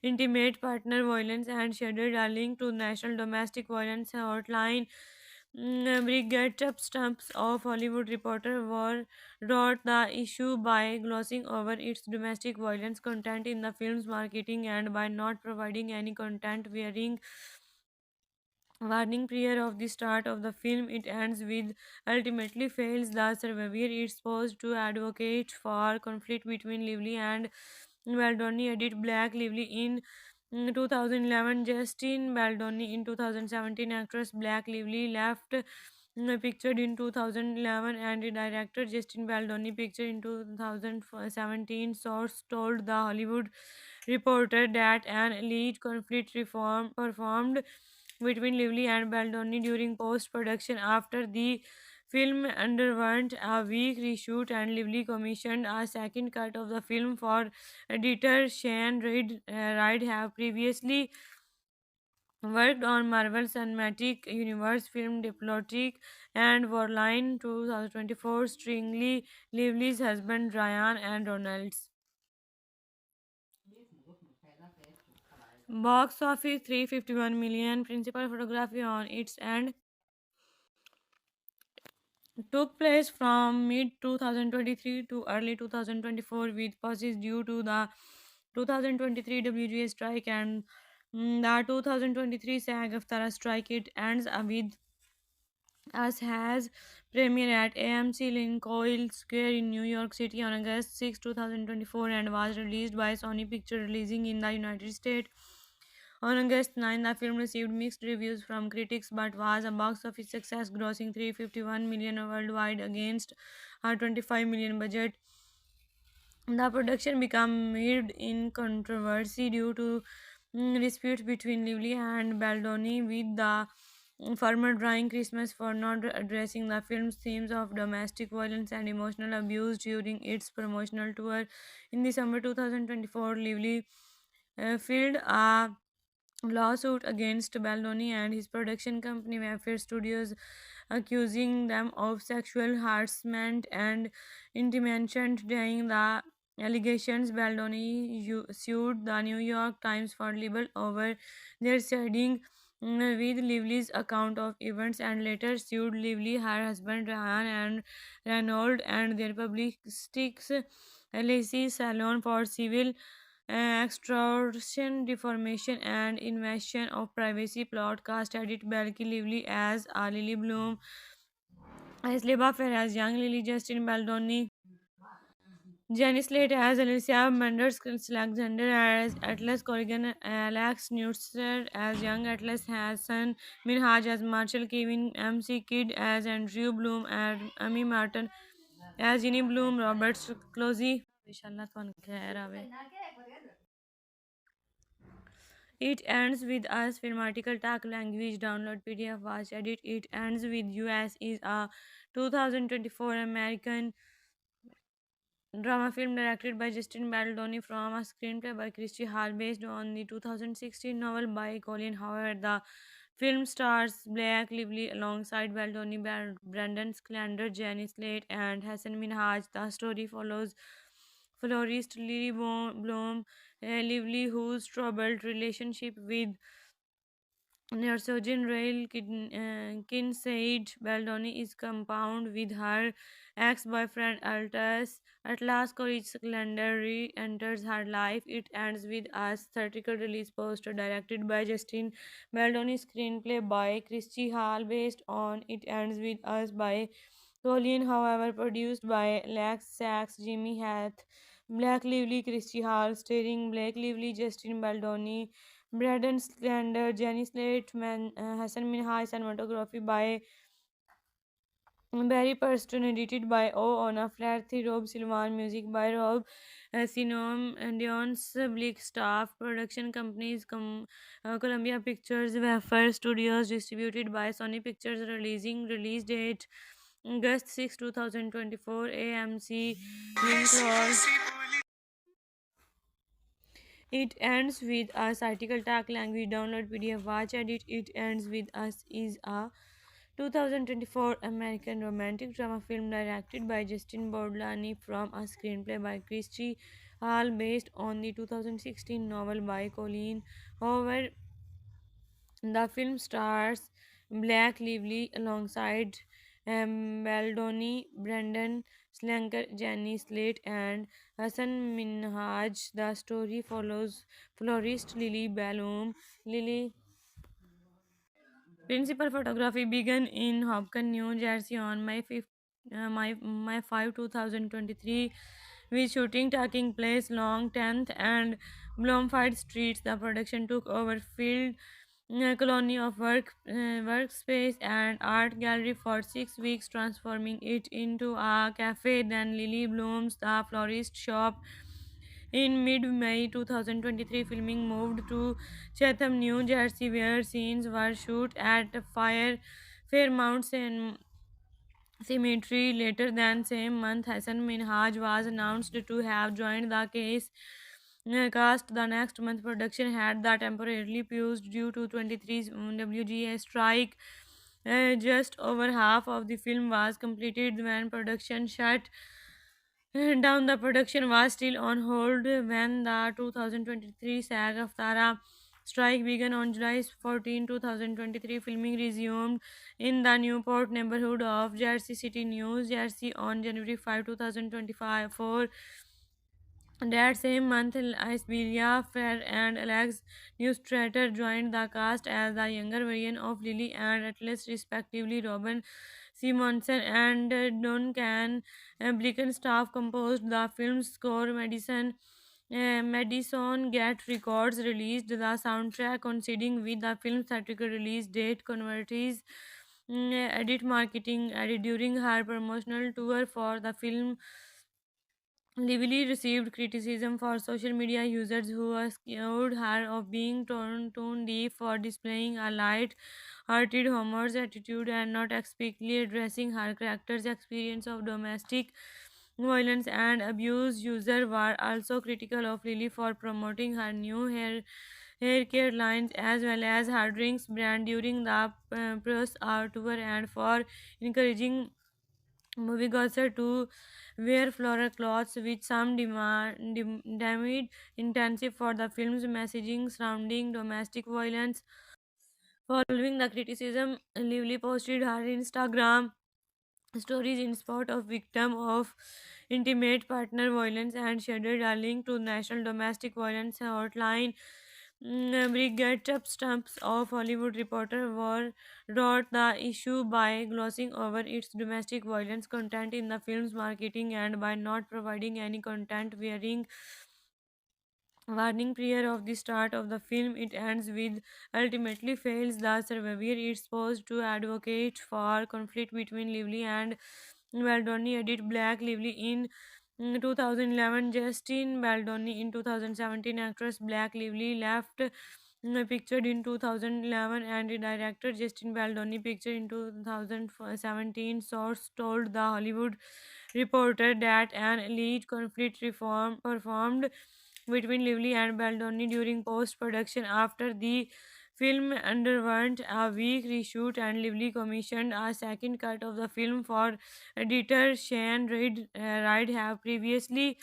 intimate partner violence and shared a link to National Domestic Violence Hotline. Brigade Stumps of Hollywood Reporter wrote the issue by glossing over its domestic violence content in the film's marketing and by not providing any content wearing warning prior of the start of the film. It ends with ultimately fails. The survivor is supposed to advocate for conflict between Lively and Baldoni. Edit Black Lively in 2011, Justin Baldoni in 2017. Actress Black Lively left pictured in 2011, and director Justin Baldoni pictured in 2017. Source told The Hollywood Reporter that an elite conflict reform performed between Lively and Baldoni during post production. After the film underwent a week reshoot, and Lively commissioned a second cut of the film for editor Shane Reid. Have previously worked on Marvel Cinematic Universe film Diplomatic and Warline 2024, starring Lively's husband Ryan and Ronalds. Box office 351 million. Principal photography on its end took place from mid 2023 to early 2024 with pauses due to the 2023 WGA strike and the 2023 SAG-AFTRA strike. It ends with us has premiere at AMC Lincoln Square in New York City on August 6, 2024 and was released by Sony Pictures releasing in the United States. On August 9, the film received mixed reviews from critics but was a box office success, grossing 351 million worldwide against a 25 million budget. The production became mired in controversy due to disputes between Lively and Baldoni, with the former drawing Christmas for not addressing the film's themes of domestic violence and emotional abuse during its promotional tour. In December 2024, Lively filed a lawsuit against Baldoni and his production company Mayfair Studios, accusing them of sexual harassment and intimidation. Denying the allegations, Baldoni sued the New York Times for libel over their siding with Lively's account of events and later sued Lively, her husband Ryan and Reynolds and their publicists LAC Salon for civil extortion, defamation, and invasion of privacy. Podcast edit Belky Lively as Lily Bloom, as Leba Fair as young Lily Justin Baldoni, Jenny Slate as Alicia Menders, Alexander as Atlas Corrigan, Alex Newster as young Atlas Hassan, Minhaj as Marshall Kevin, MC Kid as Andrew Bloom, and Amy Martin as Ginny Bloom, Robert Closey. Inshallah, ਤੁਹਾਨੂੰ ਖੈਰ ਆਵੇ. It ends with us film article talk language download PDF watch edit. It ends with US is a 2024 American drama film directed by Justin Baldoni from a screenplay by Christy Hall based on the 2016 novel by Colin Howard. The film stars Blake Lively alongside Baldoni, Brandon Schlander, Jenny Slate, and Hassan Minhaj. The story follows florist Lily Bloom, Lively, whose troubled relationship with Neurosurgeon Rail Kinsaid Baldoni is compound with her ex-boyfriend Atlas Courage Calendar re-enters her life. It ends with a theatrical release poster directed by Justin Baldoni, screenplay by Christy Hall based on It Ends With Us by Colleen, however, produced by Lex Sachs, Jimmy Hath, Black Lively, Christy Hall, starring Blake Lively, Justin Baldoni, Braden Slander, Jenny Slate, Hassan Minhaj, cinematography by Barry Preston, edited by O. Ona Flaherty, Rob Silvan, music by Rob Sinom, and Dion's Blick staff, production companies Columbia Pictures, Wafer Studios, distributed by Sony Pictures, release date August 6, 2024, AMC, Link. It ends with us article tag language download PDF watch edit. It ends with us is a 2024 American romantic drama film directed by Justin Bordolani from a screenplay by Christy Hall based on the 2016 novel by Colleen Hoover. The film stars Black Lively alongside Baldoni, Brendan Slanker, Jenny Slate, and Hassan Minhaj. The story follows florist Lily Bloom. Lily Principal photography began in Hopkins, New Jersey on May 5, 2023, with shooting taking place along 10th and Bloomfield Streets. The production took over Field Colony of Workspace and Art Gallery for 6 weeks, transforming it into a cafe. Then Lily Bloom's The Florist Shop. In mid-May 2023, filming moved to Chatham, New Jersey, where scenes were shot at Fairmount Cemetery. Later that same month, Hassan Minhaj was announced to have joined the case cast the next month. Production had that temporarily paused due to 23's WGA strike. Just over half of the film was completed when production shut down. The production was still on hold when the 2023 SAG Aftara strike began on July 14, 2023. Filming resumed in the Newport neighborhood of Jersey City, New Jersey on January 5, 2025. That same month, Isbelia Fair and Alex Neustradter joined the cast as the younger version of Lily and Atlas, respectively. Robin Simonson and Duncan Blickenstaff composed the film's score. Madison Get Records released the soundtrack, coinciding with the film's theatrical release date. Convertys edit marketing added during her promotional tour for the film. Lively received criticism for social media users who accused her of being tone deaf for displaying a light-hearted humorous attitude and not explicitly addressing her character's experience of domestic violence and abuse. Users were also critical of Lily for promoting her new hair care lines as well as her drinks brand during the press art tour and for encouraging moviegoers to wear floral cloths, with some deemed intensive for the film's messaging surrounding domestic violence. Following the criticism, Lively posted her Instagram stories in support of victim of intimate partner violence and shared a link to National Domestic Violence Hotline. Brigitte Stumps of Hollywood Reporter wrote the issue by glossing over its domestic violence content in the film's marketing and by not providing any content warning prior of the start of the film. It ends with ultimately fails the survivor. It's supposed to advocate for conflict between Lively and Baldoni. Edit Black Lively in 2011, Justin Baldoni in 2017. Actress Black Lively left pictured in 2011 and the director Justin Baldoni pictured in 2017. Source told The Hollywood Reporter that an elite conflict reform performed between Lively and Baldoni during post production. After the film underwent a week reshoot and Lively commissioned a second cut of the film for editor Shane Reid have previously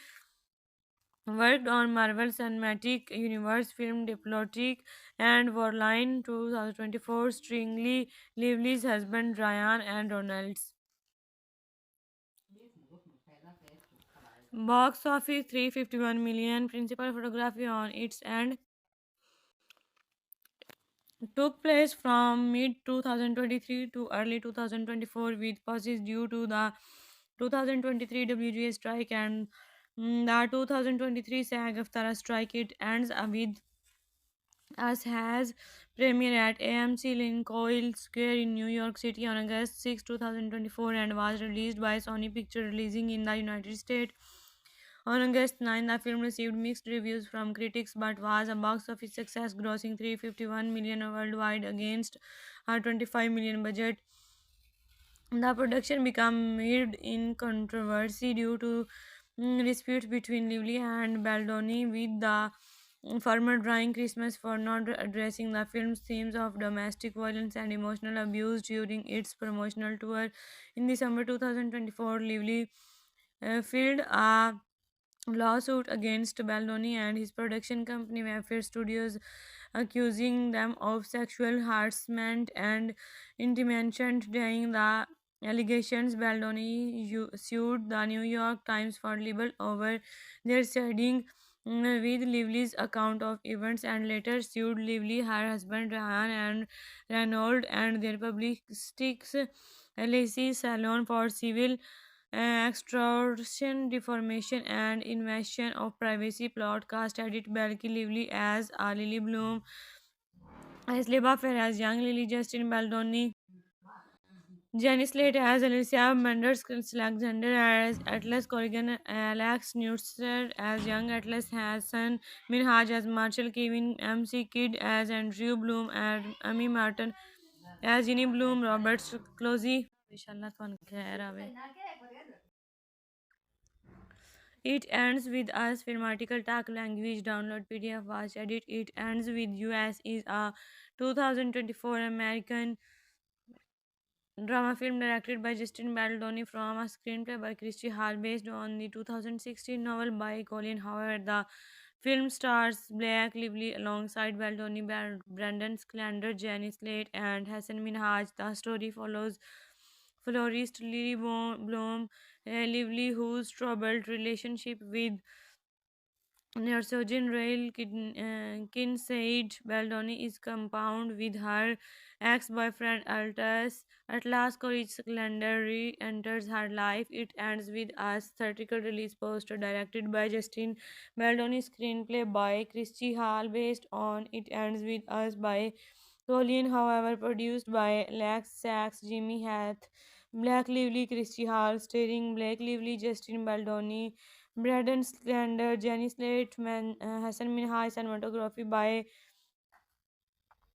worked on Marvel Cinematic Universe film Diplomatic and Warline 2024, starring Lively's husband Ryan and Ronalds. Box office 351 million. Principal photography on its end took place from mid 2023 to early 2024 with pauses due to the 2023 WGA strike and the 2023 SAG-AFTRA strike. It ends with us has premiere at AMC Lincoln Square in New York City on August 6, 2024 and was released by Sony Pictures releasing in the United States. On August 9, the film received mixed reviews from critics but was a box office success, grossing 351 million worldwide against a 25 million budget. The production became mired in controversy due to disputes between Lively and Baldoni, with the former drawing Christmas for not addressing the film's themes of domestic violence and emotional abuse during its promotional tour. In December 2024, Lively filed a lawsuit against Baldoni and his production company Mayfair Studios, accusing them of sexual harassment and intimidation. Denying the allegations, Baldoni sued the New York Times for libel over their siding with Lively's account of events and later sued Lively, her husband Ryan and Reynolds, and their publicists LAC Salon for civil extortion, defamation, and invasion of privacy. Podcast edit Belky Lively as Lily Bloom, as Leba Fair as young Lily, Justin Baldoni, Janice Slate as Alicia Menders, Alexander as Atlas Corrigan, Alex Newster as young Atlas Hassan, Minhaj as Marshall, Kevin MC Kid as Andrew Bloom, and Amy Martin as Ginny Bloom, Roberts Closey. Inshallah, It ends with us film article talk language download PDF watch edit. It ends with US is a 2024 American drama film directed by Justin Baldoni from a screenplay by Christy Hall based on the 2016 novel by Colin Howard. The film stars Blake Lively alongside Baldoni, Brandon Schlander, Jenny Slate, and Hassan Minhaj. The story follows florist Lily Bloom, Lively, whose troubled relationship with Neurosurgeon Rail Kinsaid Baldoni is compound with her ex-boyfriend Altus. Atlas Courage Calendar re-enters her life. It ends with a theatrical release poster directed by Justin Baldoni, screenplay by Christy Hall based on It Ends With Us by Colleen, however, produced by Lex Sachs, Jimmy Hath, Black Lively, Christy Hall, starring Blake Lively, Justin Baldoni, Braden Slander, Jenny Slate, Hassan Minhaj, cinematography by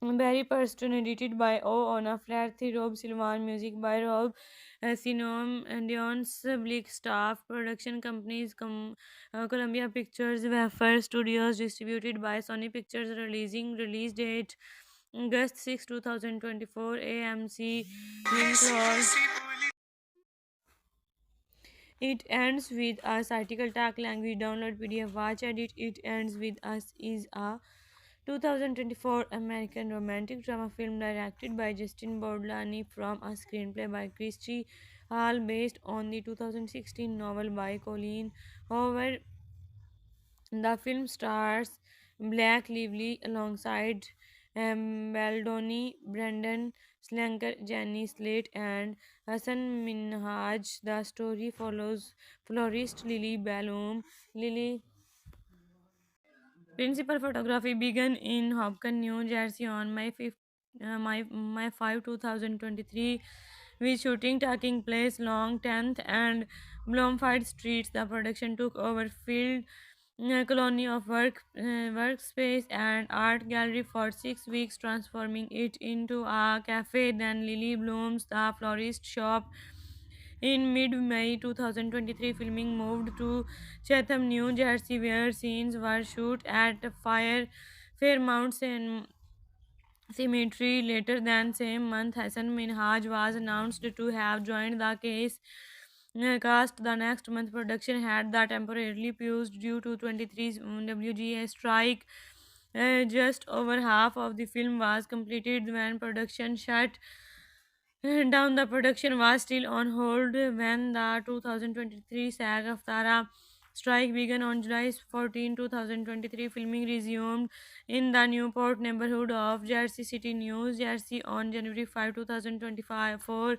Barry Purston, edited by O. Ona Flaherty, Rob Silvan, music by Rob Sinom, and Dion's Blick staff, production companies Columbia Pictures, Wafer Studios, distributed by Sony Pictures, release date August 6, 2024, AMC, link. It ends with us article tag language download PDF watch edit. It ends with us is a 2024 American romantic drama film directed by Justin Bordlani from a screenplay by Christy Hall based on the 2016 novel by Colleen Hoover. The film stars Black Lively alongside Baldoni, Brendan Slanker, Jenny Slate, and Hassan Minhaj. The story follows florist Lily Bloom. Lily Principal photography began in Hopkins, New Jersey on May 5, 2023, with shooting taking place along 10th and Bloomfield Streets. The production took over Field Colony of Workspace and Art Gallery for 6 weeks, transforming it into a cafe. Then Lily Bloom's The Florist Shop in mid-May 2023, filming moved to Chatham, New Jersey, where scenes were shot at Fairmount Cemetery. Later that same month, Hassan Minhaj was announced to have joined the cast. The next month, production had the temporarily paused due to 23's WGA strike. Just over half of the film was completed when production shut down. The production was still on hold when the 2023 SAG-AFTRA strike began on July 14, 2023. Filming resumed in the Newport neighborhood of Jersey City, New Jersey on January 5, 2025.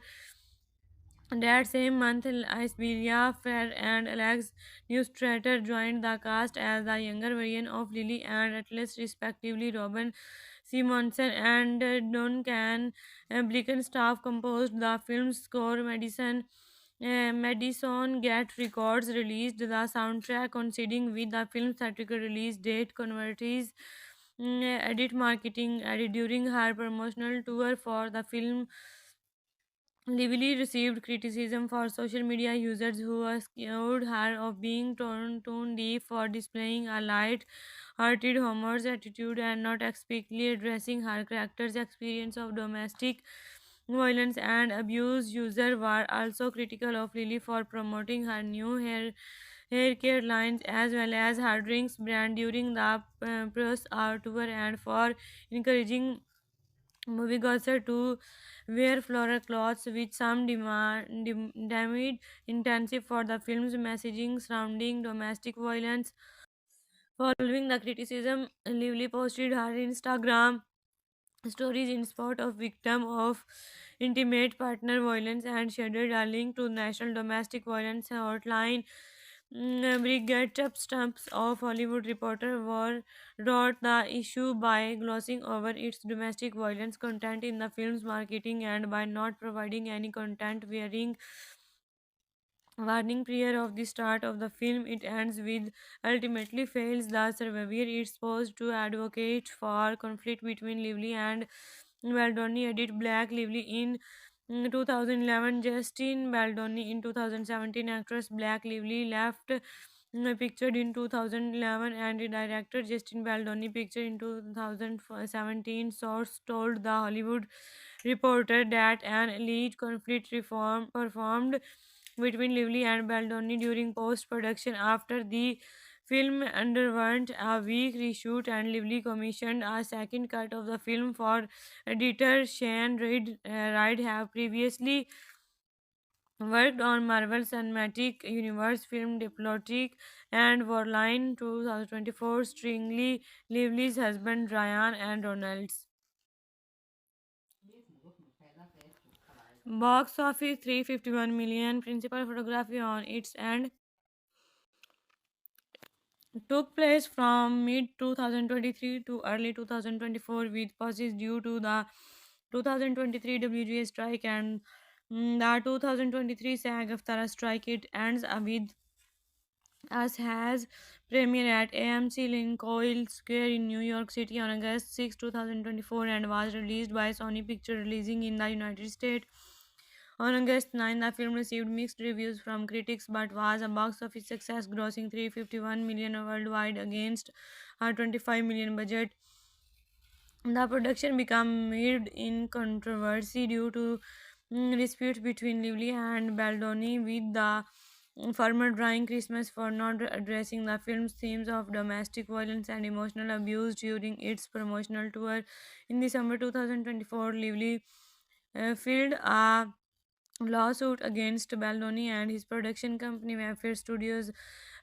That same month, Isberia Fair and Alex Neustradter joined the cast as the younger version of Lily and Atlas, respectively. Robin Simonson and Duncan Blicken staff composed the film's score. Madison Get Records released the soundtrack coinciding with the film's theatrical release date. Converties edit marketing edit during her promotional tour for the film. Lively received criticism for social media users who accused her of being tone deaf for displaying a light-hearted humorous attitude and not explicitly addressing her character's experience of domestic violence and abuse. Users were also critical of Lily for promoting her new hair care lines as well as her drinks brand during the press tour and for encouraging moviegoers to wear floral cloths, with some deemed intensive for the film's messaging surrounding domestic violence. Following the criticism, Lively posted her Instagram stories in support of victim of intimate partner violence and shared a link to National Domestic Violence Hotline. Brigitte Stumps of Hollywood Reporter wrote the issue by glossing over its domestic violence content in the film's marketing and by not providing any content warning prior of the start of the film. It ends with ultimately fails the survivor is supposed to advocate for conflict between Lively and Baldoni. Edit Black Lively in 2011, Justin Baldoni in 2017. Actress Black Lively left pictured in 2011, and director Justin Baldoni pictured in 2017. Source told The Hollywood Reporter that an elite conflict reform performed between Lively and Baldoni during post-production after the film underwent a week reshoot, and Lively commissioned a second cut of the film for editor Shane Reid have previously worked on Marvel Cinematic Universe film Diplomatic and Warline 2024, Stringley Lively's husband Ryan and Ronalds. Box office 351 million. Principal photography on its end took place from mid 2023 to early 2024, with pauses due to the 2023 WGA strike and the 2023 SAG-AFTRA strike. It ends with Us has premiere at AMC Lincoln Square in New York City on August 6, 2024, and was released by Sony Pictures releasing in the United States. On August 9, the film received mixed reviews from critics but was a box office success, grossing 351 million worldwide against a 25 million budget. The production became mired in controversy due to disputes between Lively and Baldoni, with the former drawing Christmas for not addressing the film's themes of domestic violence and emotional abuse during its promotional tour. In December 2024, Lively filed a lawsuit against Baldoni and his production company Mayfair Studios,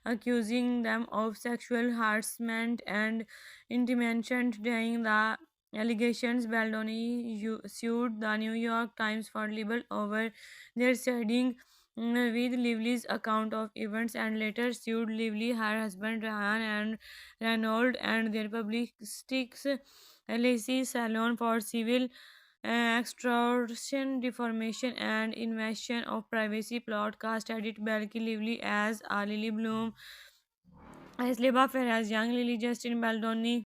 accusing them of sexual harassment and intimidation. Denying the allegations, Baldoni sued the New York Times for libel over their siding with Lively's account of events, and later sued Lively, her husband Ryan, and Reynolds and their publicists LAC Salon for civil extortion, defamation, and invasion of privacy. Plot cast edit Belky Lively as Lily Bloom, as Leba Fair as young Lily, Justin Baldoni,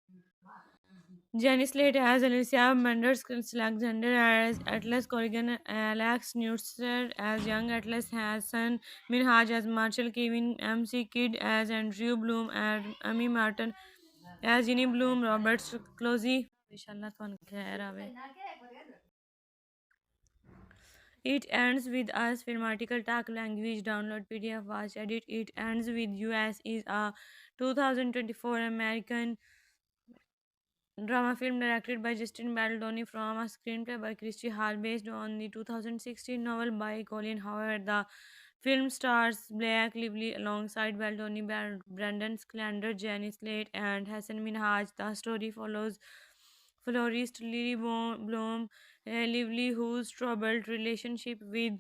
Jenny Slate as Alicia Mendes, Alexander as Atlas Corrigan, Alex Newster as young Atlas, Hassan Minhaj as Marshall, Kevin MC Kidd as Andrew Bloom, and Amy Martin as Ginny Bloom, Roberts Closey. Inshallah, ਤੁਹਾਨੂੰ ਖੈਰ ਆਵੇ. It ends with us film article talk language download PDF watch edit. It ends with US is a 2024 American drama film directed by Justin Baldoni from a screenplay by Christy Hall based on the 2016 novel by Colin Howard. The film stars Blake Lively alongside Baldoni, Brandon Schlander, Jenny Slate, and Hassan Minhaj. The story follows florist Lily Bloom, Lively, whose troubled relationship with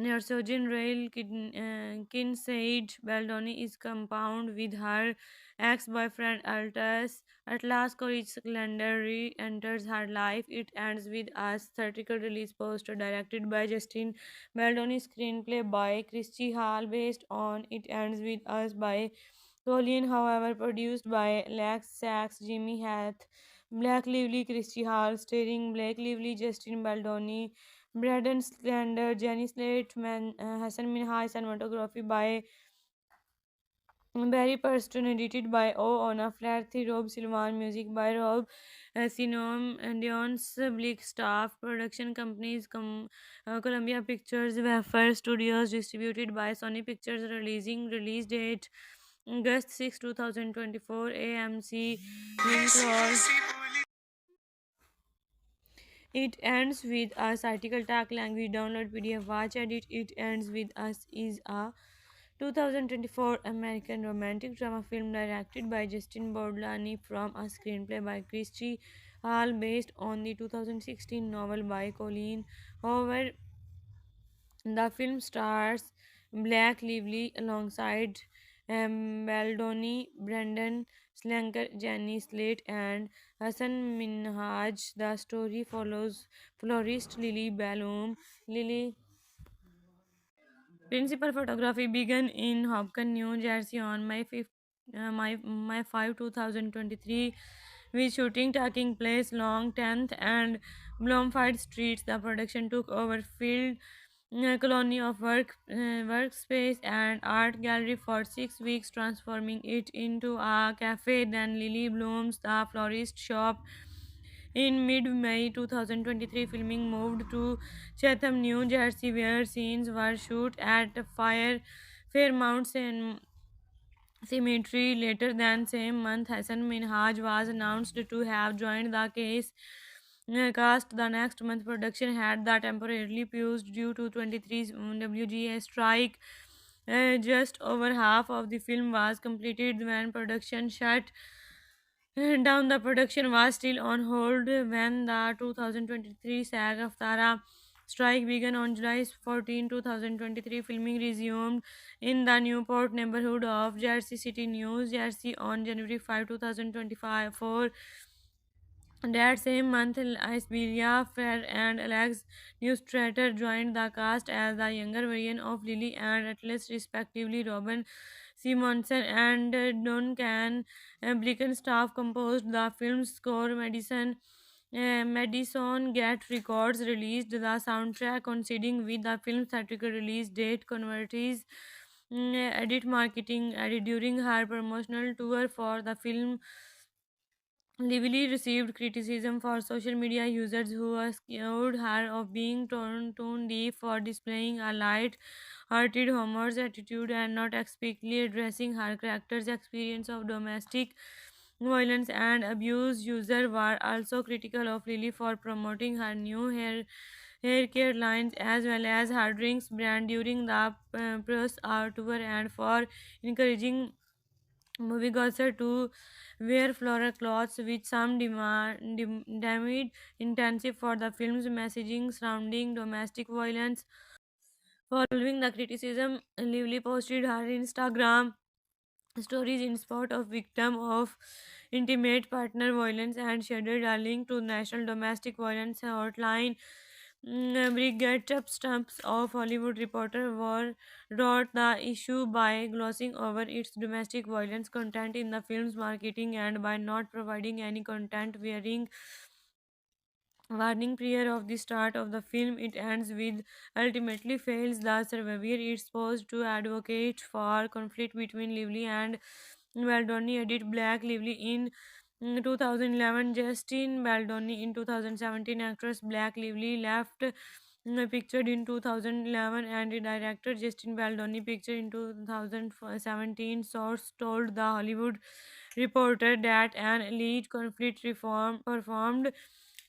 Neurosurgeon Rail Kinsaid Baldoni is compounded with her ex-boyfriend Atlas Courage Calendar re-enters her life. It ends with a theatrical release poster directed by Justin Baldoni, screenplay by Christy Hall based on It Ends With Us by Colleen, however, produced by Lex Sachs, Jimmy Hath, Black Lively, Christy Hall, starring Blake Lively, Justin Baldoni, Braden Slender, Jenny Slate, Hassan Minhaj, cinematography by Barry Preston, edited by O. Ona Flaherty, Rob Silvan, music by Rob Sinom, and Dion's Bleak staff, production companies Columbia Pictures, Wafer Studios, distributed by Sony Pictures, release date August 6, 2024, AMC, Winkler. It ends with us article tag language download PDF watch edit. It ends with us is a 2024 American romantic drama film directed by Justin Bordolani from a screenplay by Christy Hall based on the 2016 novel by Colleen Hoover. The film stars Black Lively alongside Baldoni, Brendan Slanker, Jenny Slate, and Hassan Minhaj. The story follows florist Lily Bloom. Lily Principal photography began in Hopkins, New Jersey on May 5, 2023, with shooting taking place along 10th and Bloomfield Streets. The production took over field colony of workspace and art gallery for 6 weeks, transforming it into a cafe. Then Lily Bloom's The Florist Shop. In mid May 2023, filming moved to Chatham, New Jersey, where scenes were shot at Fairmount Cemetery. Later than same month, Hassan Minhaj was announced to have joined the cast. The next month, production had the temporarily paused due to 23's WGA strike. Just over half of the film was completed when production shut down. The production was still on hold when the 2023 SAG Aftara strike began on July 14, 2023. Filming resumed in the Newport neighborhood of Jersey City, New Jersey on January 5, 2025. That same month, Isberia Fair and Alex Neustradter joined the cast as the younger version of Lily and Atlas, respectively. Robin Simonson and Duncan Blickenstaff composed the film's score. Madison Get Records released the soundtrack, coinciding with the film's theatrical release date. Converties edit marketing added during her promotional tour for the film. Lively received criticism for social media users who accused her of being tone deaf for displaying a light-hearted humorous attitude and not explicitly addressing her character's experience of domestic violence and abuse. Users were also critical of Lily for promoting her new hair care lines as well as her drinks brand during the press tour and for encouraging moviegoers to wear floral clothes, with some deemed intensive for the film's messaging surrounding domestic violence. Following the criticism, Lively posted her Instagram stories in support of victim of intimate partner violence and shared a link to National Domestic Violence Hotline. Brigade Stumps of Hollywood Reporter wrote the issue by glossing over its domestic violence content in the film's marketing and by not providing any content warning prior of the start of the film. It ends with ultimately fails the survivor. It's supposed to advocate for conflict between Lively and Baldoni. Edit Black Lively in 2011, Justin Baldoni in 2017. Actress Black Lively left pictured in 2011 and director Justin Baldoni pictured in 2017. Source told The Hollywood Reporter that an elite conflict reform performed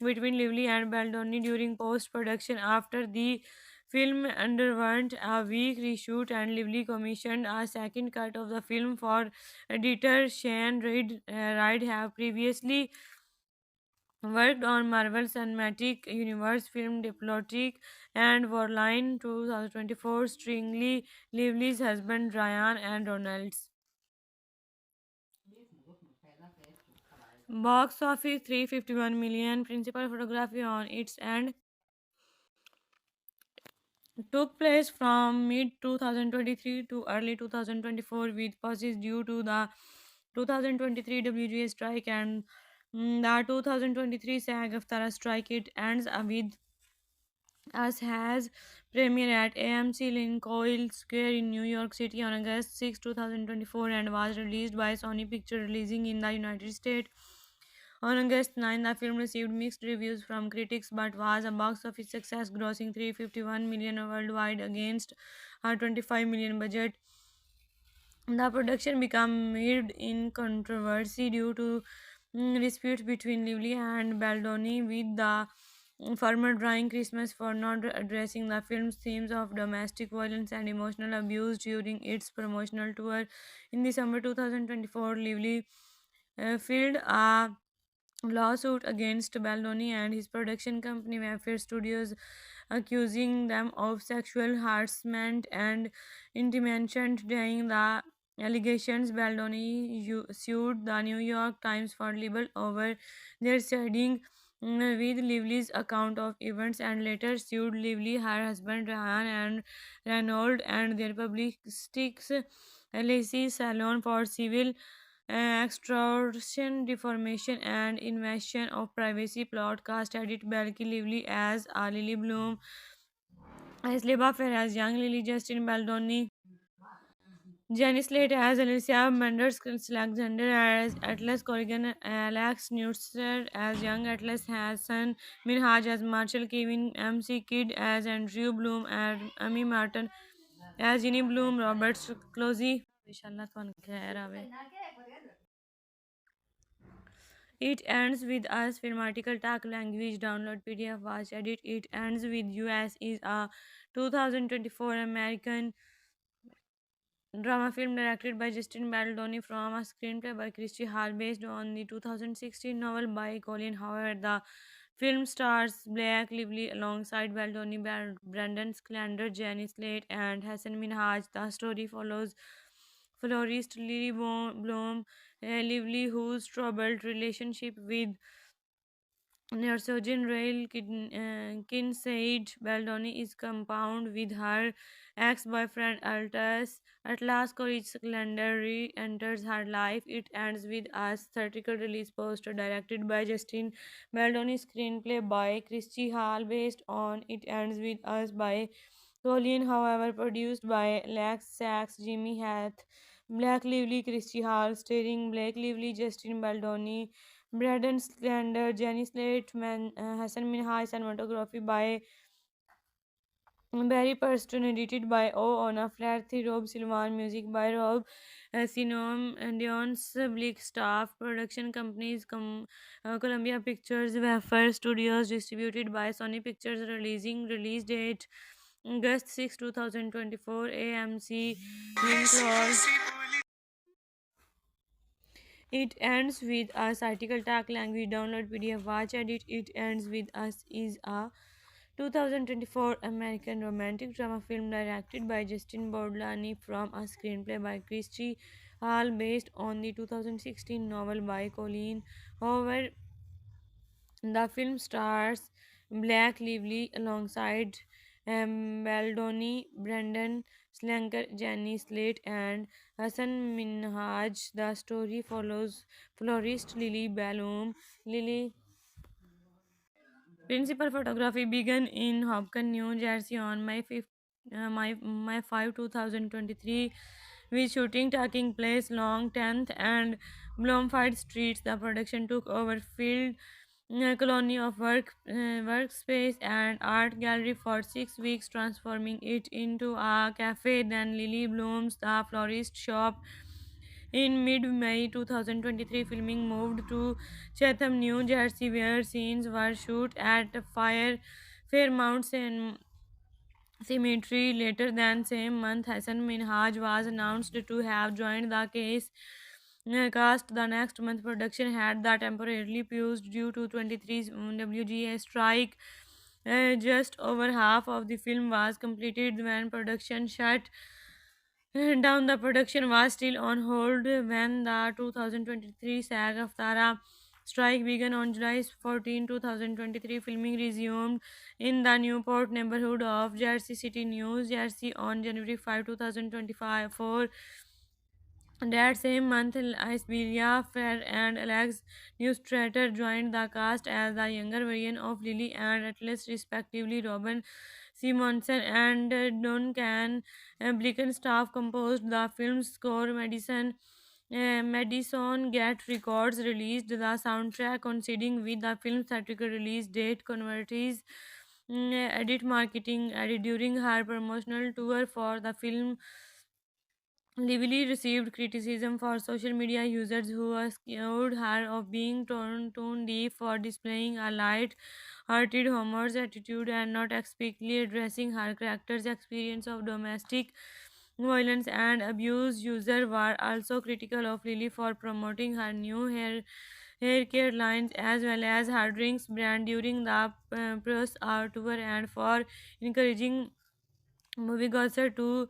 between Lively and Baldoni during post production. After the film underwent a week reshoot and Lively commissioned a second cut of the film for editor Shane Reid have previously worked on Marvel Cinematic Universe film Diplomatic and Warline 2024, starring Lively's husband Ryan and Ronalds. Box office 351 million. Principal photography on its end took place from mid 2023 to early 2024, with pauses due to the 2023 WGA strike and the 2023 SAG Aftara strike. It ends with Us has premiere at AMC Lincoln Square in New York City on August 6, 2024, and was released by Sony Pictures, releasing in the United States. On August 9, the film received mixed reviews from critics but was a box office success, grossing 351 million worldwide against a 25 million budget. The production became mired in controversy due to disputes between Lively and Baldoni, with the former drawing Christmas for not addressing the film's themes of domestic violence and emotional abuse during its promotional tour. In December 2024, Lively filed a lawsuit against Baldoni and his production company Mayfair Studios, accusing them of sexual harassment and intimidation. During the allegations, Baldoni sued the New York Times for libel over their siding with Lively's account of events, and later sued Lively, her husband Ryan, and Reynolds and their publicists LAC Salon for civil extortion, defamation, and invasion of privacy. Podcast edit Belky Lively as Lily Bloom Aisley Buffer as young Lily, Justin Baldoni, Jenny Slate as Alicia Menders, Alexander as Atlas Corrigan, Alex Newster as young Atlas Hassan, Minhaj as Marshall, Kevin MC Kidd as Andrew Bloom, and Amy Martin as Ginny Bloom, Robert Closey. Inshallah, ਤੁਹਾਨੂੰ ਖੈਰ ਆਵੇ. It ends with us film article talk language download PDF watch edit. It ends with US is a 2024 American drama film directed by Justin Baldoni from a screenplay by Christy Hall based on the 2016 novel by Colin Howard. The film stars Blake Lively alongside Baldoni, Brandon Schlander, Jenny Slate, and Hassan Minhaj. The story follows florist Lily Bloom, Lively, whose troubled relationship with Neurosurgeon Rail Kinsaid Baldoni is compound with her ex-boyfriend Altus. At last, Courage Splendor re-enters her life. It ends with a theatrical release poster directed by Justin Baldoni, screenplay by Christy Hall, based on It Ends With Us by Colleen, however, produced by Lex Sachs, Jimmy Hath, Black Lively, Christy Hall, starring Blake Lively, Justin Baldoni, Braden Slander, Jenny Slate, Hassan Minhaj, cinematography by Barry Preston, edited by O. Ona Flaherty, Rob Silvan, music by Rob Sinom, and Dion's Blick staff, production companies Columbia Pictures, Wafer Studios, distributed by Sony Pictures, release date August 6, 2024, AMC, Winkler. It ends with us article tag language download PDF watch edit. It ends with us is a 2024 American romantic drama film directed by Justin Bordlani from a screenplay by Christy Hall based on the 2016 novel by Colleen Hoover. The film stars Black Lively alongside Baldoni, Brendan Slanker, Jenny Slate, and Hassan Minhaj. The story follows florist Lily Bloom. Lily Principal photography began in Hopkins, New Jersey on May 5, 2023, with shooting taking place along 10th and Bloomfield Streets. The production took over Field Colony of Workspace and Art Gallery for 6 weeks, transforming it into a cafe. Then Lily Bloom's The Florist Shop. In mid-May 2023, filming moved to Chatham, New Jersey, where scenes were shot at Fairmount Cemetery. Later that same month, Hassan Minhaj was announced to have joined the cast. The next month, production had the temporarily paused due to 23's WGA strike. Just over half of the film was completed when production shut down. The production was still on hold when the 2023 SAG Aftara strike began on July 14, 2023. Filming resumed in the Newport neighborhood of Jersey City, New Jersey on January 5, 2025. That same month, Iberia Fair and Alex Newstrater joined the cast as the younger version of Lily and Atlas, respectively. Robin Simonson and Duncan Blicken staff composed the film's score. Madison Get Records released the soundtrack, coinciding with the film's theatrical release date. Converties edit marketing added during her promotional tour for the film. Lively received criticism for social media users who accused her of being tone deaf for displaying a light-hearted humorous attitude and not explicitly addressing her character's experience of domestic violence and abuse. Users were also critical of Lily for promoting her new hair care lines as well as her drinks brand during the press tour and for encouraging moviegoers to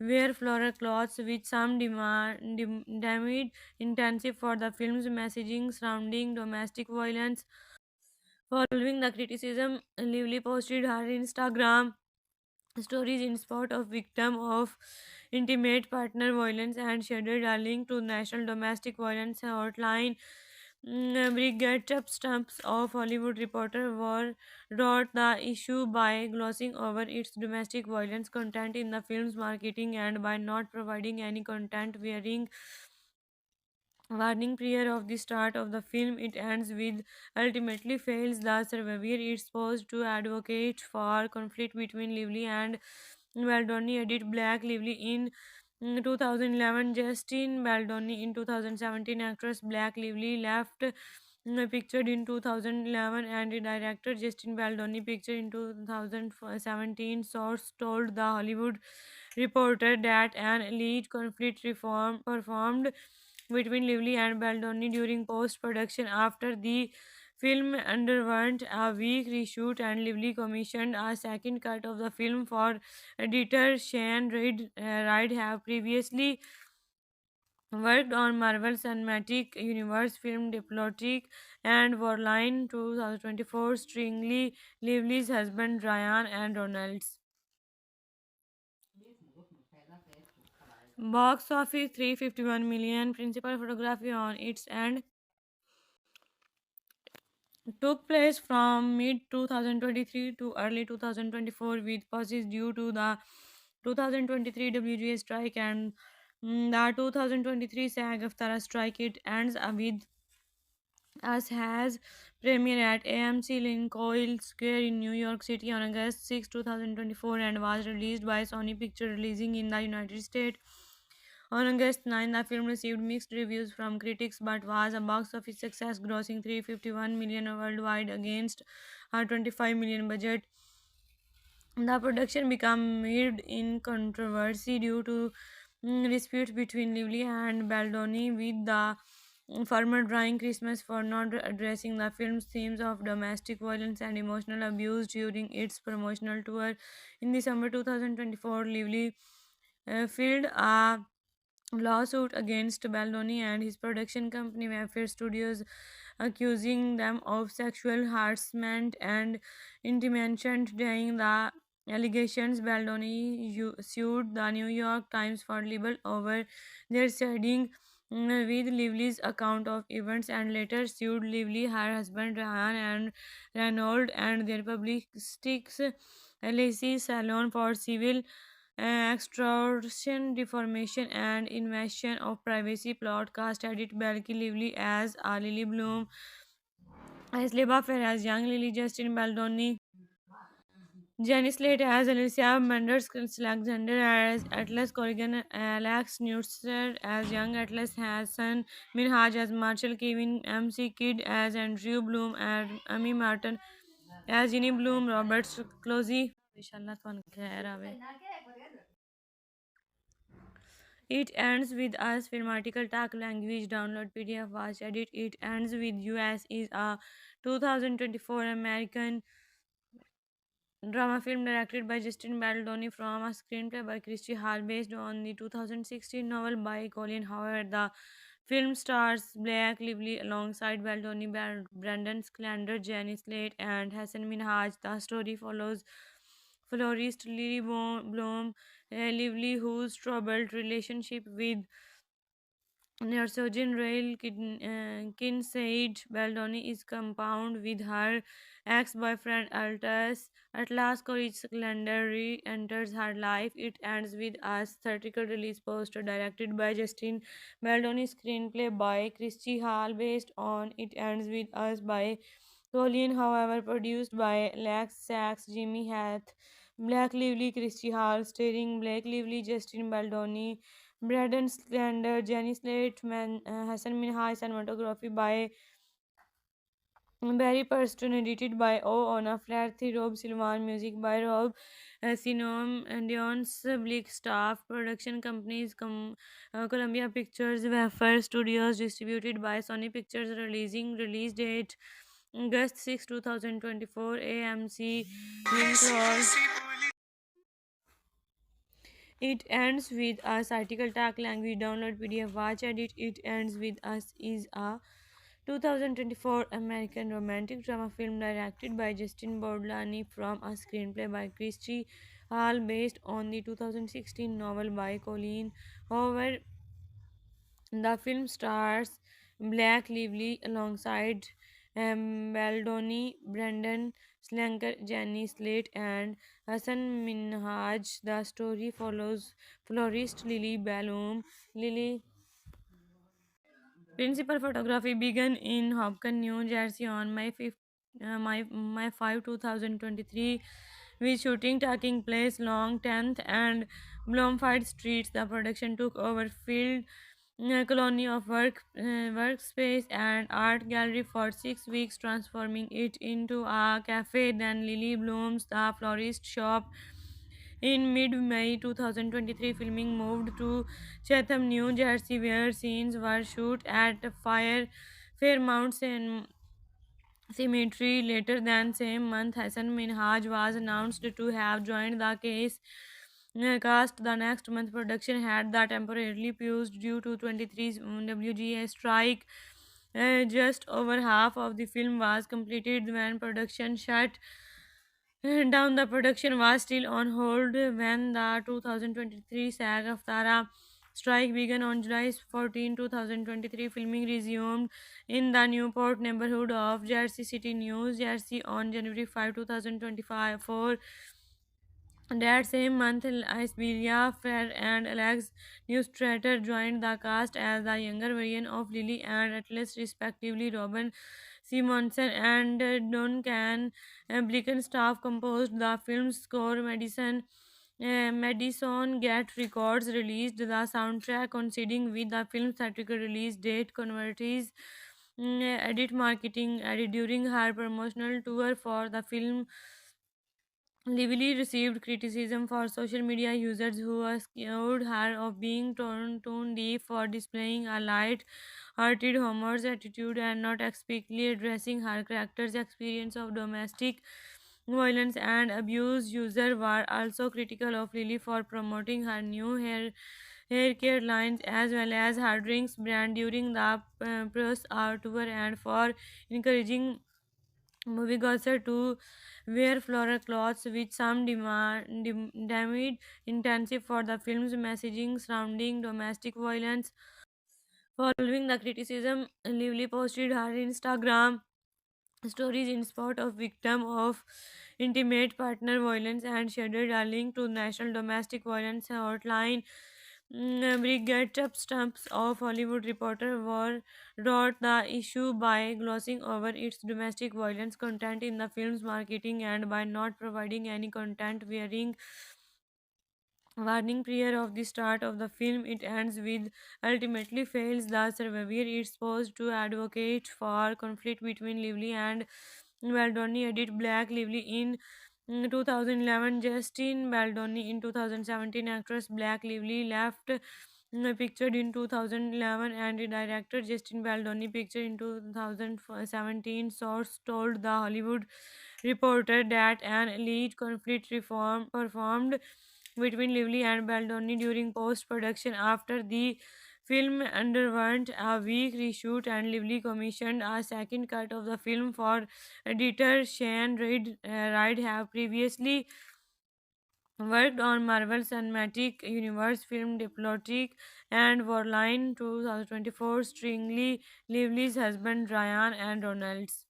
wear floral clothes, which some deemed intensive for the film's messaging surrounding domestic violence. Following the criticism, Lively posted her Instagram stories in support of victim of intimate partner violence and shared a link to National Domestic Violence Hotline. Brigitte Stumps of Hollywood Reporter wrote the issue by glossing over its domestic violence content in the film's marketing and by not providing any content warning prior of the start of the film. It ends with ultimately fails the survivor. It's supposed to advocate for conflict between Lively and Baldoni. Edit Black Lively in 2011, Justin Baldoni in 2017. Actress Black Lively left pictured in 2011 and the director Justin Baldoni pictured in 2017. Source told the Hollywood Reporter that an elite conflict reform performed between Lively and Baldoni during post production. After the film underwent a week reshoot and Lively commissioned a second cut of the film for editor Shane Reid have previously worked on Marvel Cinematic Universe film Diplomatic and Warline 2024 Stringley, Lively's husband Ryan and Ronalds. Box office 351 million. Principal photography on its end took place from mid 2023 to early 2024 with pauses due to the 2023 WGA strike and the 2023 SAG-AFTRA strike. It ends with us has premiere at AMC Lincoln Square in New York City on August 6, 2024 and was released by Sony Pictures releasing in the United States. On August 9, the film received mixed reviews from critics but was a box office success, grossing 351 million worldwide against a 25 million budget. The production became mired in controversy due to disputes between Lively and Baldoni, with the former drawing Christmas for not addressing the film's themes of domestic violence and emotional abuse during its promotional tour. In December 2024, Lively filed a lawsuit against Baldoni and his production company Mayfair Studios, accusing them of sexual harassment and intimidation. Denying the allegations, Baldoni sued the New York Times for libel over their siding with Lively's account of events and later sued Lively, her husband Ryan and Reynolds, and their publicists LAC Salon for civil extortion, defamation, and invasion of privacy. Podcast edit Belky Lively as Lily Bloom, as Leba Fair as young Lily, Justin Baldoni, Jenny Slate as Alicia Menders, Alexander as Atlas Corrigan, Alex Newster as young Atlas Hassan, Minhaj as Marshall, Kevin MC Kid as Andrew Bloom, and Amy Martin as Ginny Bloom, Robert Closey. Inshallah, ਤੁਹਾਨੂੰ ਖੈਰ ਆਵੇ. It ends with us film article talk language download PDF watch edit. It ends with US is a 2024 American drama film directed by Justin Baldoni from a screenplay by Christy Hall based on the 2016 novel by Colin Howard. The film stars Blake Lively alongside Baldoni, Brandon Schlander, Jenny Slate, and Hassan Minhaj. The story follows florist Lily Bloom, Lively, whose troubled relationship with Neurosurgeon Rail Kinsaid Baldoni is compound with her ex-boyfriend Atlas Courage calendar re-enters her life. It ends with a theatrical release poster directed by Justin Baldoni, screenplay by Christy Hall based on It Ends With Us by Colleen, however, produced by Lex Sachs, Jimmy Hath, Black Lively, Christy Hall, starring Blake Lively, Justin Baldoni, Braden Slender, Jenny Slate, Hassan Minhaj, cinematography by Barry Preston, edited by O. Ona Flaherty, Rob Silvan, music by Rob Sinom, and Dion's Blick staff, production companies Columbia Pictures, Wafer Studios, distributed by Sony Pictures, release date August 6, 2024, AMC, Link. It ends with us article tag language download PDF watch edit. It ends with us is a 2024 American romantic drama film directed by Justin Bordolani from a screenplay by Christy Hall based on the 2016 novel by Colleen Hoover. The film stars Black Lively alongside Baldoni, Brendan Slanker, Jenny Slate, and Hassan Minhaj. The story follows florist Lily Bloom. Lily Principal photography began in Hopkins, New Jersey on May 5, 2023, with shooting taking place along 10th and Bloomfield Streets. The production took over Field Colony of Workspace and Art Gallery for 6 weeks, transforming it into a cafe. Then Lily Bloom's The Florist Shop in mid-May 2023, filming moved to Chatham, New Jersey, where scenes were shot at Fairmount Cemetery. Later that same month, Hassan Minhaj was announced to have joined the cast. The next month, production had the temporarily paused due to 23's WGA strike. Just over half of the film was completed when production shut down. The production was still on hold when the 2023 SAG-AFTRA strike began on July 14, 2023. Filming resumed in the Newport neighborhood of Jersey City, New Jersey on January 5, 2025. That same month, Isberia Fair and Alex Neustradter joined the cast as the younger version of Lily and Atlas, respectively. Robin Simonson and Duncan Blickenstaff composed the film's score. Madison Get Records released the soundtrack, coinciding with the film's theatrical release date. Convertys edit marketing added during her promotional tour for the film. Lively received criticism for social media users who accused her of being tone deaf for displaying a light-hearted humorous attitude and not explicitly addressing her character's experience of domestic violence and abuse. Users were also critical of Lily for promoting her new hair care lines as well as her drinks brand during the press art tour and for encouraging moviegoers to wear floral cloths, with some deemed intensive for the film's messaging surrounding domestic violence. Following the criticism, Lively posted her Instagram stories in support of victim of intimate partner violence and shared a link to National Domestic Violence Hotline. Brigitte Stumps of Hollywood Reporter wrote the issue by glossing over its domestic violence content in the film's marketing and by not providing any content warning prior of the start of the film. It ends with ultimately fails the survivor. It's supposed to advocate for conflict between Lively and Baldoni. Edit Black Lively in 2011, Justin Baldoni in 2017. Actress Black Lively left pictured in 2011 and the director Justin Baldoni pictured in 2017. Source told The Hollywood Reporter that an elite conflict reform performed between Lively and Baldoni during post-production. After the film underwent a week reshoot and Lively commissioned a second cut of the film for editor Shane Reid have previously worked on Marvel Cinematic Universe film Diplomatic and Warline 2024, stringly Lively's husband Ryan and Ronalds.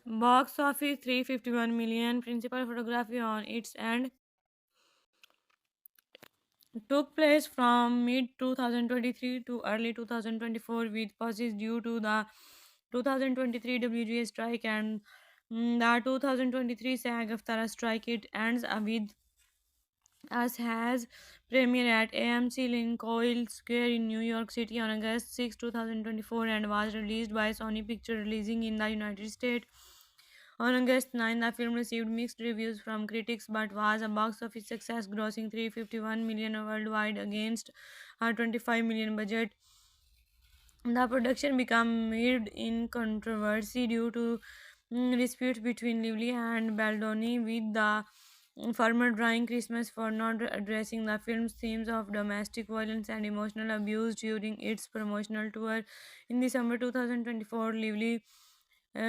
Box office 351 million. Principal photography on its end took place from mid 2023 to early 2024, with pauses due to the 2023 WGA strike and the 2023 SAG-AFTRA strike. It ends with Us has premiere at AMC Lincoln Square in New York City on August 6, 2024, and was released by Sony Pictures releasing in the United States. On August 9, the film received mixed reviews from critics but was a box office success, grossing 351 million worldwide against a 25 million budget. The production became mired in controversy due to disputes between Lively and Baldoni, with the former drawing Christmas for not addressing the film's themes of domestic violence and emotional abuse during its promotional tour. In December 2024, Lively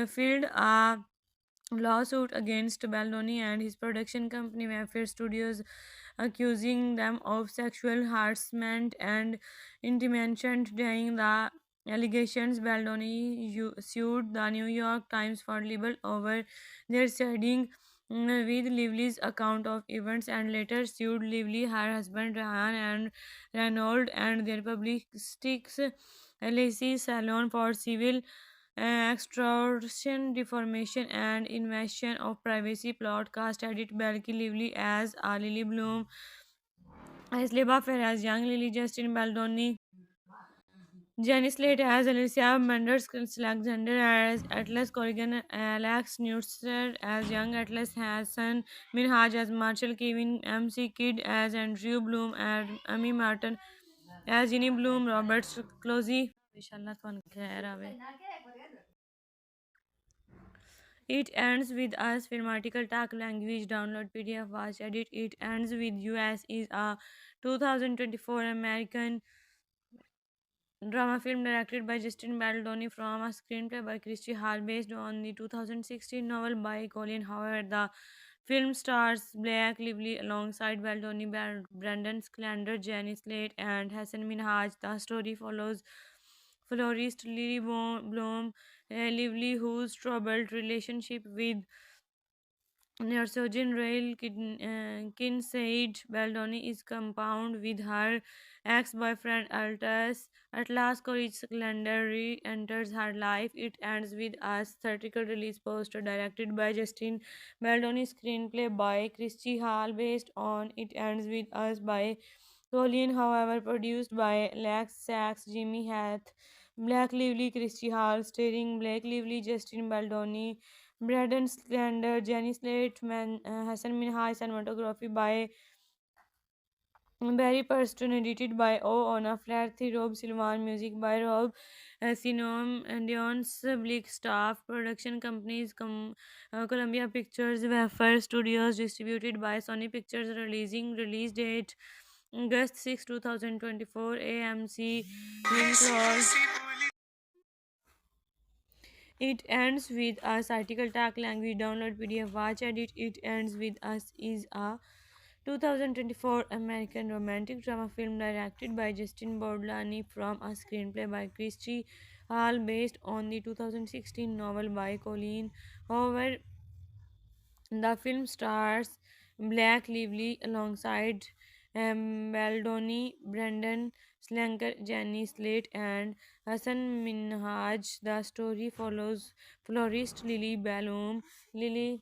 filed a lawsuit against Baldoni and his production company Mayfair Studios, accusing them of sexual harassment and intimidation. Denying the allegations, Baldoni sued the New York Times for libel over their siding with Lively's account of events, and later sued Lively, her husband Ryan, and Reynolds and their publicists Lacey Salon for civil extortion, defamation, and invasion of privacy. Podcast edit Belky Lively as Lily Bloom, as Leba Fair as young Lily, Justin Baldoni, Janice Slate as Alicia Menders, Alexander as Atlas Corrigan, Alex Newster as young Atlas Hassan, Minhaj as Marshall, Kevin MC Kidd as Andrew Bloom, and Amy Martin as Ginny Bloom, Roberts Closey. Inshallah, ਤੁਹਾਨੂੰ ਖੈਰ ਆਵੇ. It ends with us film article talk language download PDF watch edit. It ends with US is a 2024 American drama film directed by Justin Baldoni from a screenplay by Christy Hall based on the 2016 novel by Colin Howard. The film stars Blake Lively alongside Baldoni, Brandon Schlander, Jenny Slate, and Hassan Minhaj. The story follows florist Lily Bloom Lively, whose troubled relationship with Neurosurgeon Rail Kinsaid Baldoni is compounded with her ex-boyfriend Atlas Courage Calendar re-enters her life. It ends with a theatrical release poster directed by Justin Baldoni, screenplay by Christy Hall based on It Ends With Us by Colleen, however, produced by Lex Sachs, Jimmy Hath, Black Lively, Christy Hall, starring Blake Lively, Justin Baldoni, Braden Slander, Jenny Slate, Hassan Minhaj, cinematography by Barry Purston, edited by O. Ona Flaherty, Rob Silvan, music by Rob Sinom, and Dion's Bleak staff, production companies Columbia Pictures, Wafer Studios, distributed by Sony Pictures, release date August 6, 2024, AMC, link clause. It ends with us article tag language download PDF watch edit. It ends with us is a 2024 American romantic drama film directed by Justin Bordolani from a screenplay by Christy Hall based on the 2016 novel by Colleen Hoover. The film stars Black Lively alongside Baldoni, Brendan Slanker, Jenny Slate, and Hassan Minhaj. The story follows florist Lily Bloom. Lily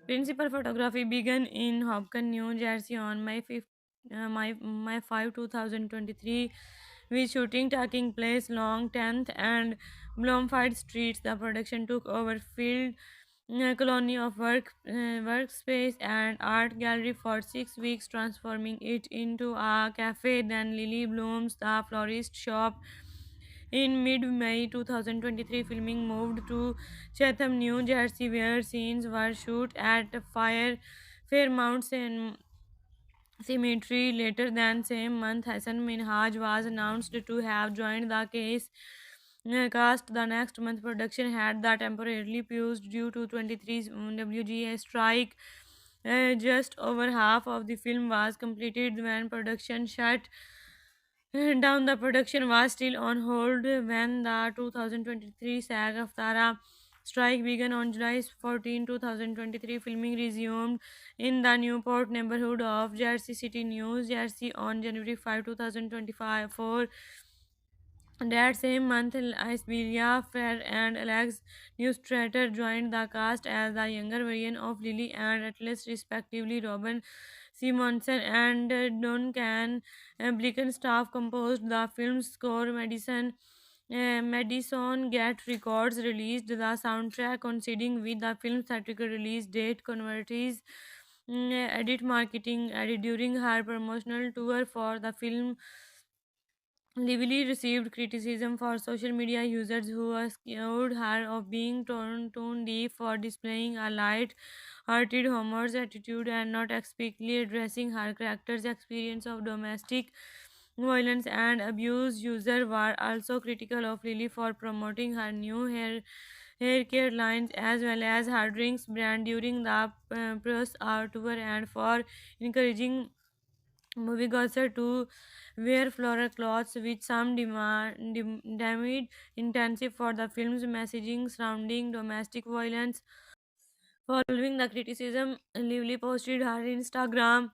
Principal photography began in Hopkins, New Jersey on May 5, 2023, with shooting taking place along 10th and Bloomfield Streets. The production took over Field Colony of Workspace and Art Gallery for 6 weeks, transforming it into a cafe. Then Lily Bloom's The Florist Shop. In mid-May 2023, filming moved to Chatham, New Jersey, where scenes were shot at Fairmount Cemetery. Later that same month, Hassan Minhaj was announced to have joined the cast. The next month, production had the temporarily paused due to 23's WGA strike. Just over half of the film was completed when production shut down. The production was still on hold when the 2023 SAG-AFTRA strike began on July 14, 2023. Filming resumed in the Newport neighborhood of Jersey City, New Jersey on January 5, 2025. That same month, Isabella Fair and Alex Neustradter joined the cast as the younger version of Lily and Atlas, respectively. Robin Simonson and Duncan Blicken staff composed the film's score. Madison Get Records released the soundtrack, coinciding with the film's theatrical release date. Converties edit marketing edit during her promotional tour for the film. Lively received criticism for social media users who accused her of being tone deaf for displaying a light-hearted humorous attitude and not explicitly addressing her character's experience of domestic violence and abuse. Users were also critical of Lily for promoting her new hair care lines as well as hard drinks brand during the press tour, and for encouraging moviegoers to wear floral clothes with some demand intensive for the film's messaging surrounding domestic violence. Following the criticism, Lively posted her Instagram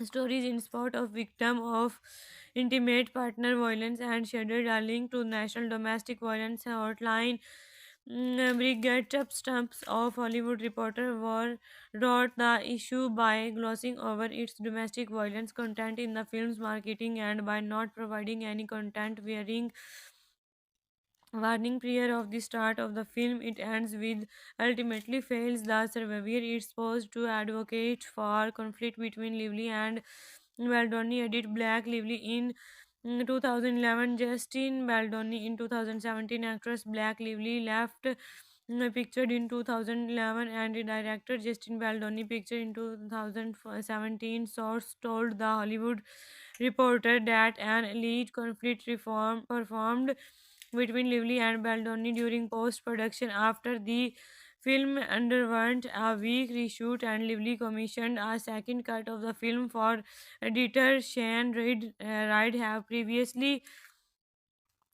stories in support of victim of intimate partner violence and shared a link to National Domestic Violence Hotline. Brigade Stumps of Hollywood Reporter wrote the issue by glossing over its domestic violence content in the film's marketing and by not providing any content wearing warning prior of the start of the film. It ends with ultimately fails the survivor is supposed to advocate for conflict between Lively and Baldoni. Edit Black Lively in 2011, Justin Baldoni in 2017. Actress Black Lively left pictured in 2011, and the director Justin Baldoni pictured in 2017. Source told the Hollywood Reporter that an elite conflict reform performed between Lively and Baldoni during post production. After the film underwent a week reshoot, and Lively commissioned a second cut of the film for editor Shane Reid have previously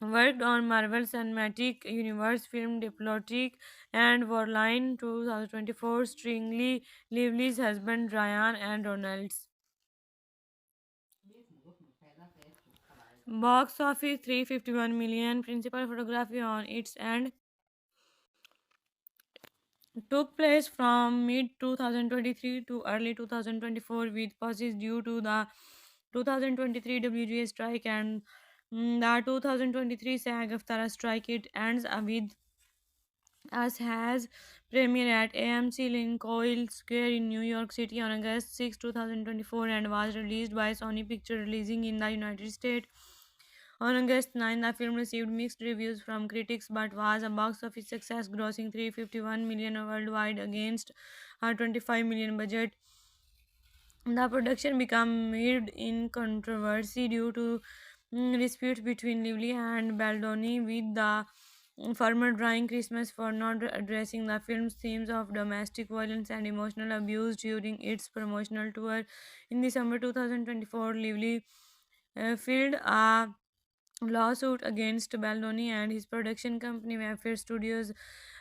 worked on Marvel Cinematic Universe film Diplomatic and Warline 2024, starring Lively's husband Ryan and Ronalds. Box office 351 million. Principal photography on its end took place from mid 2023 to early 2024, with pauses due to the 2023 WGA strike and the 2023 SAG-AFTRA strike. It ends with Us has premiere at AMC Lincoln Square in New York City on August 6, 2024, and was released by Sony Pictures, releasing in the United States on August 9. The film received mixed reviews from critics but was a box office success, grossing 351 million worldwide against a 25 million budget. The production became mired in controversy due to disputes between Lively and Baldoni, with the former drawing Christmas for not addressing the film's themes of domestic violence and emotional abuse during its promotional tour. In December 2024, Lively filed a lawsuit against Baldoni and his production company Mayfair Studios,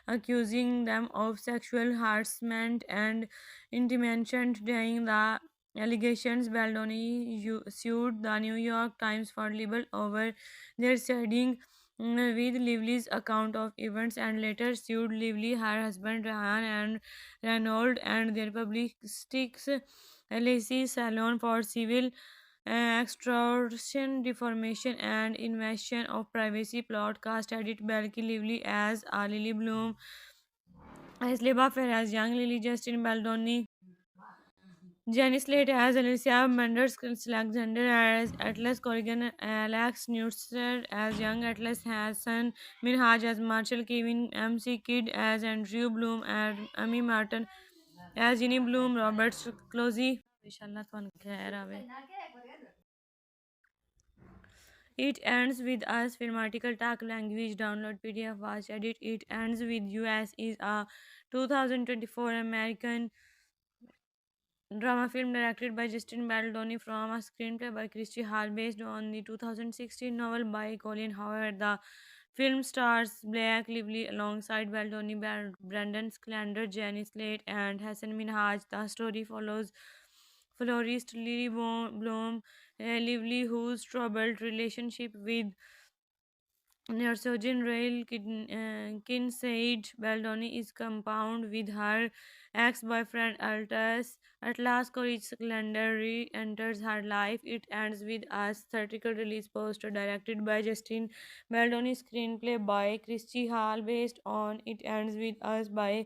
accusing them of sexual harassment and intimidation. Denying the allegations, Baldoni sued the New York Times for libel over their siding with Lively's account of events, and later sued Lively, her husband Ryan, and Reynolds and their publicists LAC Salon for civil extortion, defamation, and invasion of privacy. Plot cast edit Belky Lively as Lily Bloom, as Leba Fair as young Lily, Justin Baldoni, Jenny Slate as Alicia Mendes, Alexander as Atlas Corrigan, Alex Newster as young Atlas, Hassan Minhaj as Marshall, Kevin MC Kidd as Andrew Bloom, and Amy Martin as Ginny Bloom, Robert Closey. Inshallah, तुहानू खैर आवे. It ends with us film article talk language download PDF watch edit. It ends with US is a 2024 American drama film directed by Justin Baldoni from a screenplay by Christy Hall based on the 2016 novel by Colin Howard. The film stars Blake Lively alongside Baldoni, Brandon Schlander, Jenny Slate, and Hassan Minhaj. The story follows florist Lily Bloom, Lively, whose troubled relationship with Neurosurgeon Rail Kinsaid Baldoni is compound with her ex-boyfriend Atlas Courage Calendar re-enters her life. It ends with a theatrical release poster directed by Justin Baldoni, screenplay by Christy Hall based on It Ends With Us by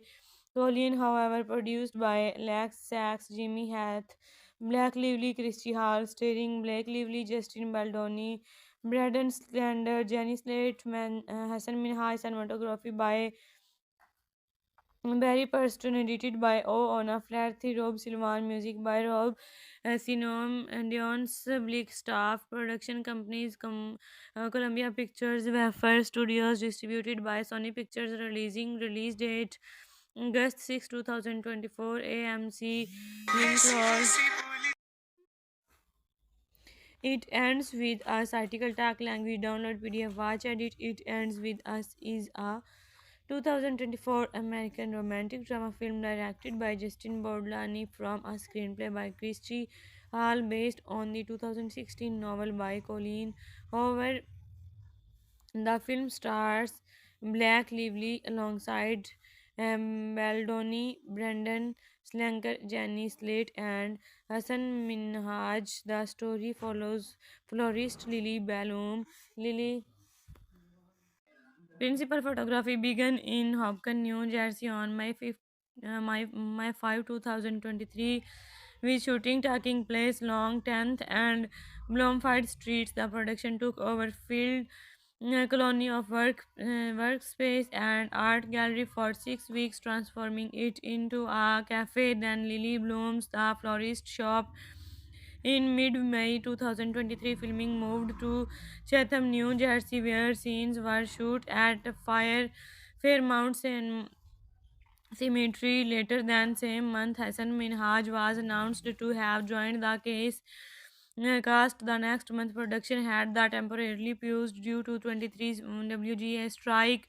Colleen, however, produced by Lex Sachs, Jimmy Hath, Black Lively, Christy Hall, starring Blake Lively, Justin Baldoni, Braden Slender, Jenny Slate, Hassan Minhaj, cinematography by Barry Preston, edited by O. Ona Flaherty, Rob Silvan, music by Rob Sinom, and Dion's Blick staff, production companies Columbia Pictures, Wafer Studios, distributed by Sony Pictures, release date August 6, 2024, AMC, link clause. It ends with us article tag language download PDF watch edit. It ends with us is a 2024 American romantic drama film directed by Justin Bordlani from a screenplay by Christy Hall based on the 2016 novel by Colleen Hoover. The film stars Black Lively alongside Baldoni, Brendan Slanker, Jenny Slate, and Hassan Minhaj. The story follows florist Lily Bloom. Lily Principal photography began in Hopkins, New Jersey on May 5, 2023, with shooting taking place along 10th and Bloomfield Streets. The production took over Field Colony of Workspace and Art Gallery for 6 weeks, transforming it into a cafe. Then Lily Bloom's The Florist Shop. In mid May 2023, filming moved to Chatham, New Jersey, where scenes were shot at Fairmount Cemetery. Later that same month, Hassan Minhaj was announced to have joined the cast. The next month, production had the temporarily paused due to 23's WGA strike.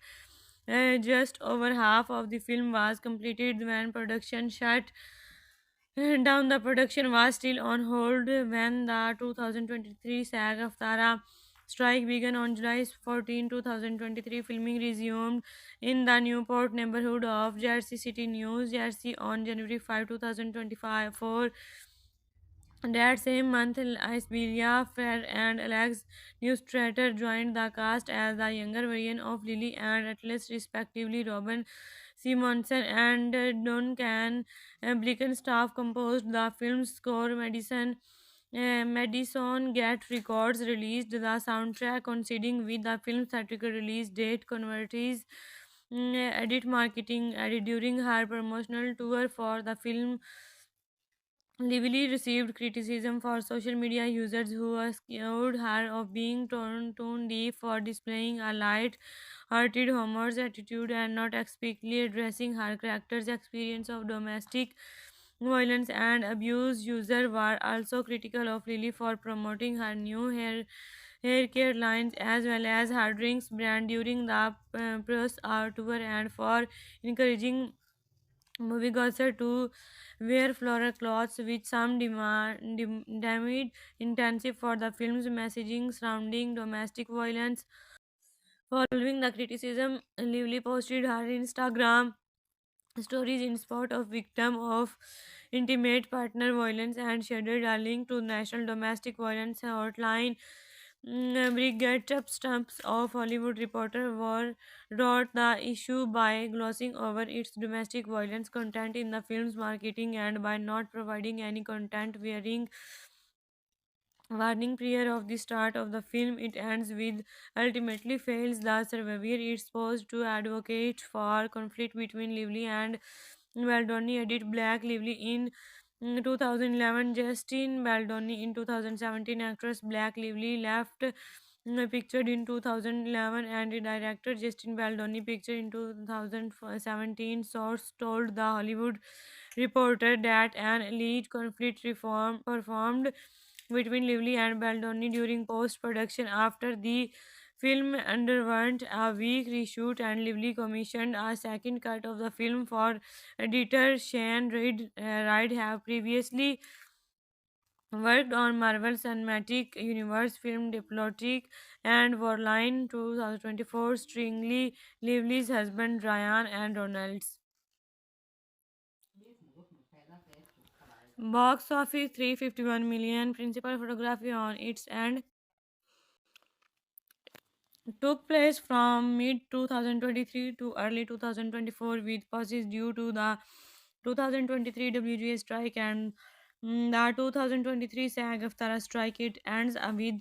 Just over half of the film was completed when production shut down. The production was still on hold when the 2023 SAG-AFTRA strike began on July 14, 2023. Filming resumed in the Newport neighborhood of Jersey City, New Jersey on January 5, 2025. That same month, Isberia Fair and Alex Neustradter joined the cast as the younger version of Lily and Atlas, respectively. Robin Simonson and Duncan Blickenstaff composed the film's score. Madison Get Records released the soundtrack, coinciding with the film's theatrical release date. Converties edit marketing added during her promotional tour for the film. Lively received criticism for social media users who accused her of being tone deaf for displaying a light-hearted humorous attitude and not explicitly addressing her character's experience of domestic violence and abuse. Users were also critical of Lily for promoting her new hair care lines as well as her drinks brand during the press tour and for encouraging moviegoers to wear floral clothes, which some deemed intensive for the film's messaging surrounding domestic violence. Following the criticism, Lively posted her Instagram stories in support of victim of intimate partner violence and shared a link to National Domestic Violence Hotline. Brigade Stumps of Hollywood Reporter wrote the issue by glossing over its domestic violence content in the film's marketing and by not providing any content wearing warning prior of the start of the film. It ends with ultimately fails the survivor. It's supposed to advocate for conflict between Lively and Baldoni. Edit Black Lively in 2011, Justin Baldoni in 2017. Actress Black Lively left pictured in 2011 and director Justin Baldoni pictured in 2017. Source told The Hollywood Reporter that an elite conflict reform performed between Lively and Baldoni during post production. After the film underwent a week reshoot and Lively commissioned a second cut of the film for editor Shane Reid have previously worked on Marvel Cinematic Universe film Diplomatic and Warline 2024, Stringley, Lively's husband Ryan and Ronald's. Box office 351 million. Principal photography on its end took place from mid 2023 to early 2024 with pauses due to the 2023 WGA strike and the 2023 SAG-AFTRA strike. It ends with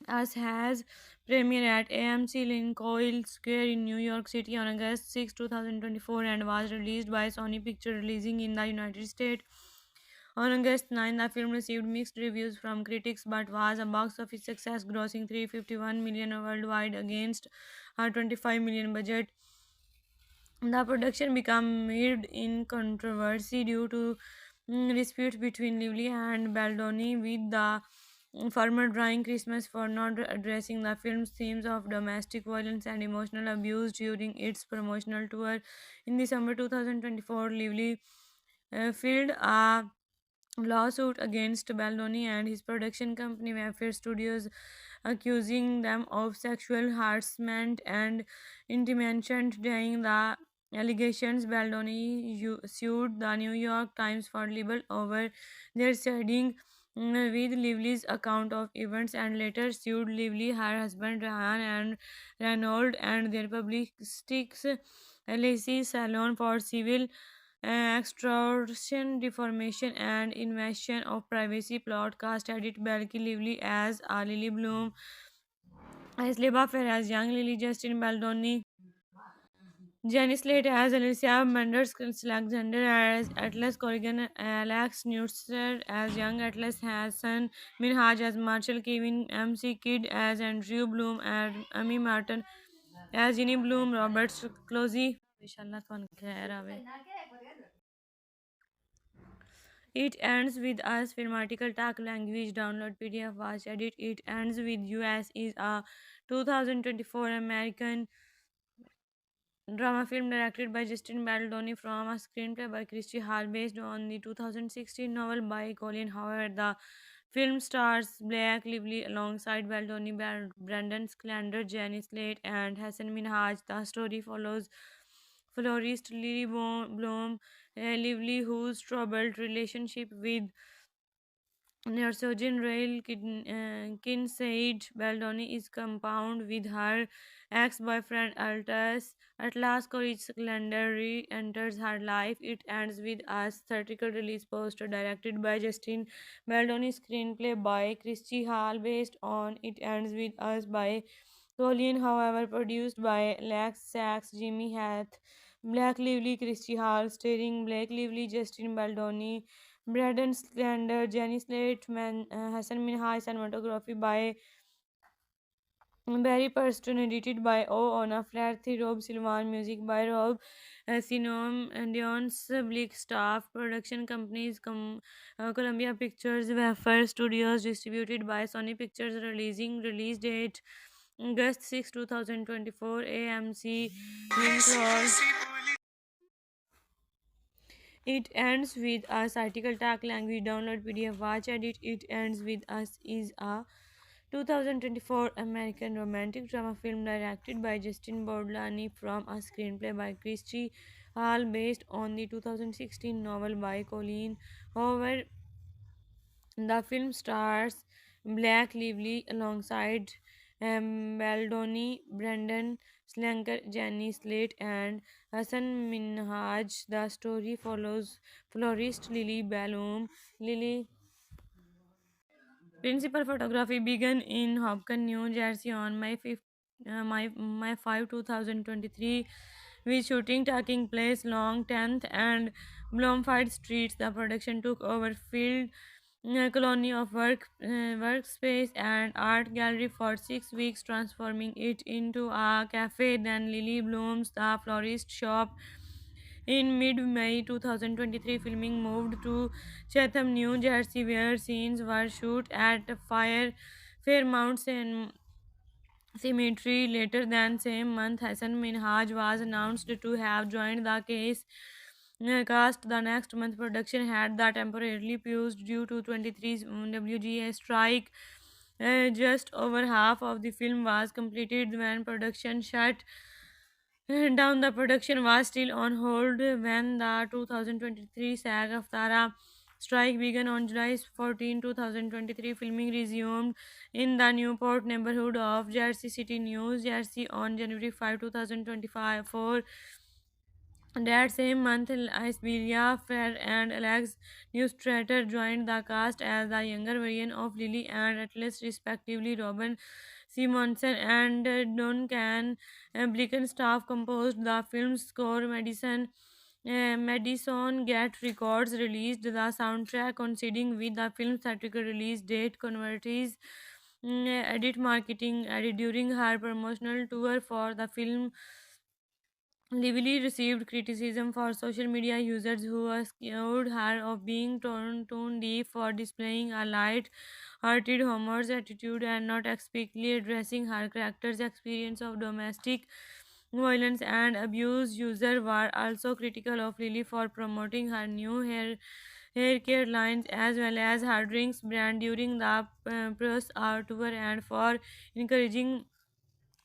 Us has premiered at AMC Lincoln Square in New York City on August 6, 2024 and was released by Sony Pictures releasing in the United States. On August 9, the film received mixed reviews from critics but was a box office success, grossing 351 million worldwide against a 25 million budget. The production became mired in controversy due to disputes between Lively and Baldoni, with the former drawing Christmas for not addressing the film's themes of domestic violence and emotional abuse during its promotional tour. In December 2024, Lively filed a lawsuit against Baldoni and his production company Mayfair Studios, accusing them of sexual harassment and intimidation. Denying the allegations, Baldoni sued the New York Times for libel over their siding with Lively's account of events and later sued Lively, her husband Ryan and Reynolds, and their publicists LAC Salon for civil extortion, defamation, and invasion of privacy. Plot cast edit Belky Lively as Lily Bloom, as Leba Fair as young Lily, Justin Baldoni, Jenny Slate as Alicia Mendes, Alexander as Atlas Corrigan, Alex Newster as young Atlas Hassan, Minhaj as Marshall, Kevin MC Kid as Andrew Bloom, and Amy Martin as Ginny Bloom, Robert Closey. Inshallah, ਤੁਹਾਨੂੰ ਖੈਰ ਆਵੇ. It ends with us film article talk language download PDF watch edit. It ends with US is a 2024 American drama film directed by Justin Baldoni from a screenplay by Christy Hall based on the 2016 novel by Colin Howard. The film stars Blake Lively alongside Baldoni, Brandon Schlander, Jenny Slate, and Hassan Minhaj. The story follows florist Lily Bloom, Lively, whose troubled relationship with Neurosurgeon Rail Kinsaid Baldoni is compound with her ex-boyfriend Atlas Courage Calendar re-enters her life. It ends with a theatrical release poster directed by Justin Baldoni, screenplay by Christy Hall based on It Ends With Us by Colleen, however, produced by Lex Sachs, Jimmy Hath, Black Lively, Christy Hall, starring Blake Lively, Justin Baldoni, Braden Slander, Jenny Slate, Hassan Minhaj, cinematography by Barry Preston, edited by O. Ona Flaherty, Rob Silvan, music by Rob Sinom, and Dion's Blick staff, production companies Columbia Pictures, Wafer Studios, distributed by Sony Pictures, release date August 6, 2024, AMC, Link. It ends with us article tag language download PDF watch edit. It ends with us is a 2024 American romantic drama film directed by Justin Bordolani from a screenplay by Christy Hall based on the 2016 novel by Colleen Hoover. The film stars Black Lively alongside Baldoni, Brendan Slanker, Jenny Slate, and Hassan Minhaj. The story follows florist Lily Bloom. Lily Principal photography began in Hopkins, New Jersey on May 5, 2023, with shooting taking place along 10th and Bloomfield Streets. The production took over Field Colony of Workspace and Art Gallery for 6 weeks, transforming it into a cafe. Then Lily Bloom's The Florist Shop. In mid-May 2023, filming moved to Chatham, New Jersey, where scenes were shot at Fairmount Cemetery. Later that same month, Hassan Minhaj was announced to have joined the cast. The next month, production had the temporarily paused due to 23's WGA strike. Just over half of the film was completed when production shut down. The production was still on hold when the 2023 SAG-AFTRA strike began on July 14, 2023. Filming resumed in the Newport neighborhood of Jersey City, New Jersey on January 5, 2025. That same month, Isberia Fair and Alex Neustradter joined the cast as the younger version of Lily and Atlas, respectively. Robin Simonson and Duncan Blickenstaff composed the film's score. Madison Get Records released the soundtrack coinciding with the film's theatrical release date. Converties edit marketing added during her promotional tour for the film. Lively received criticism for social media users who accused her of being tone deaf for displaying a light-hearted humorous attitude and not explicitly addressing her character's experience of domestic violence and abuse. Users were also critical of Lily for promoting her new hair care lines as well as her drinks brand during the press art tour and for encouraging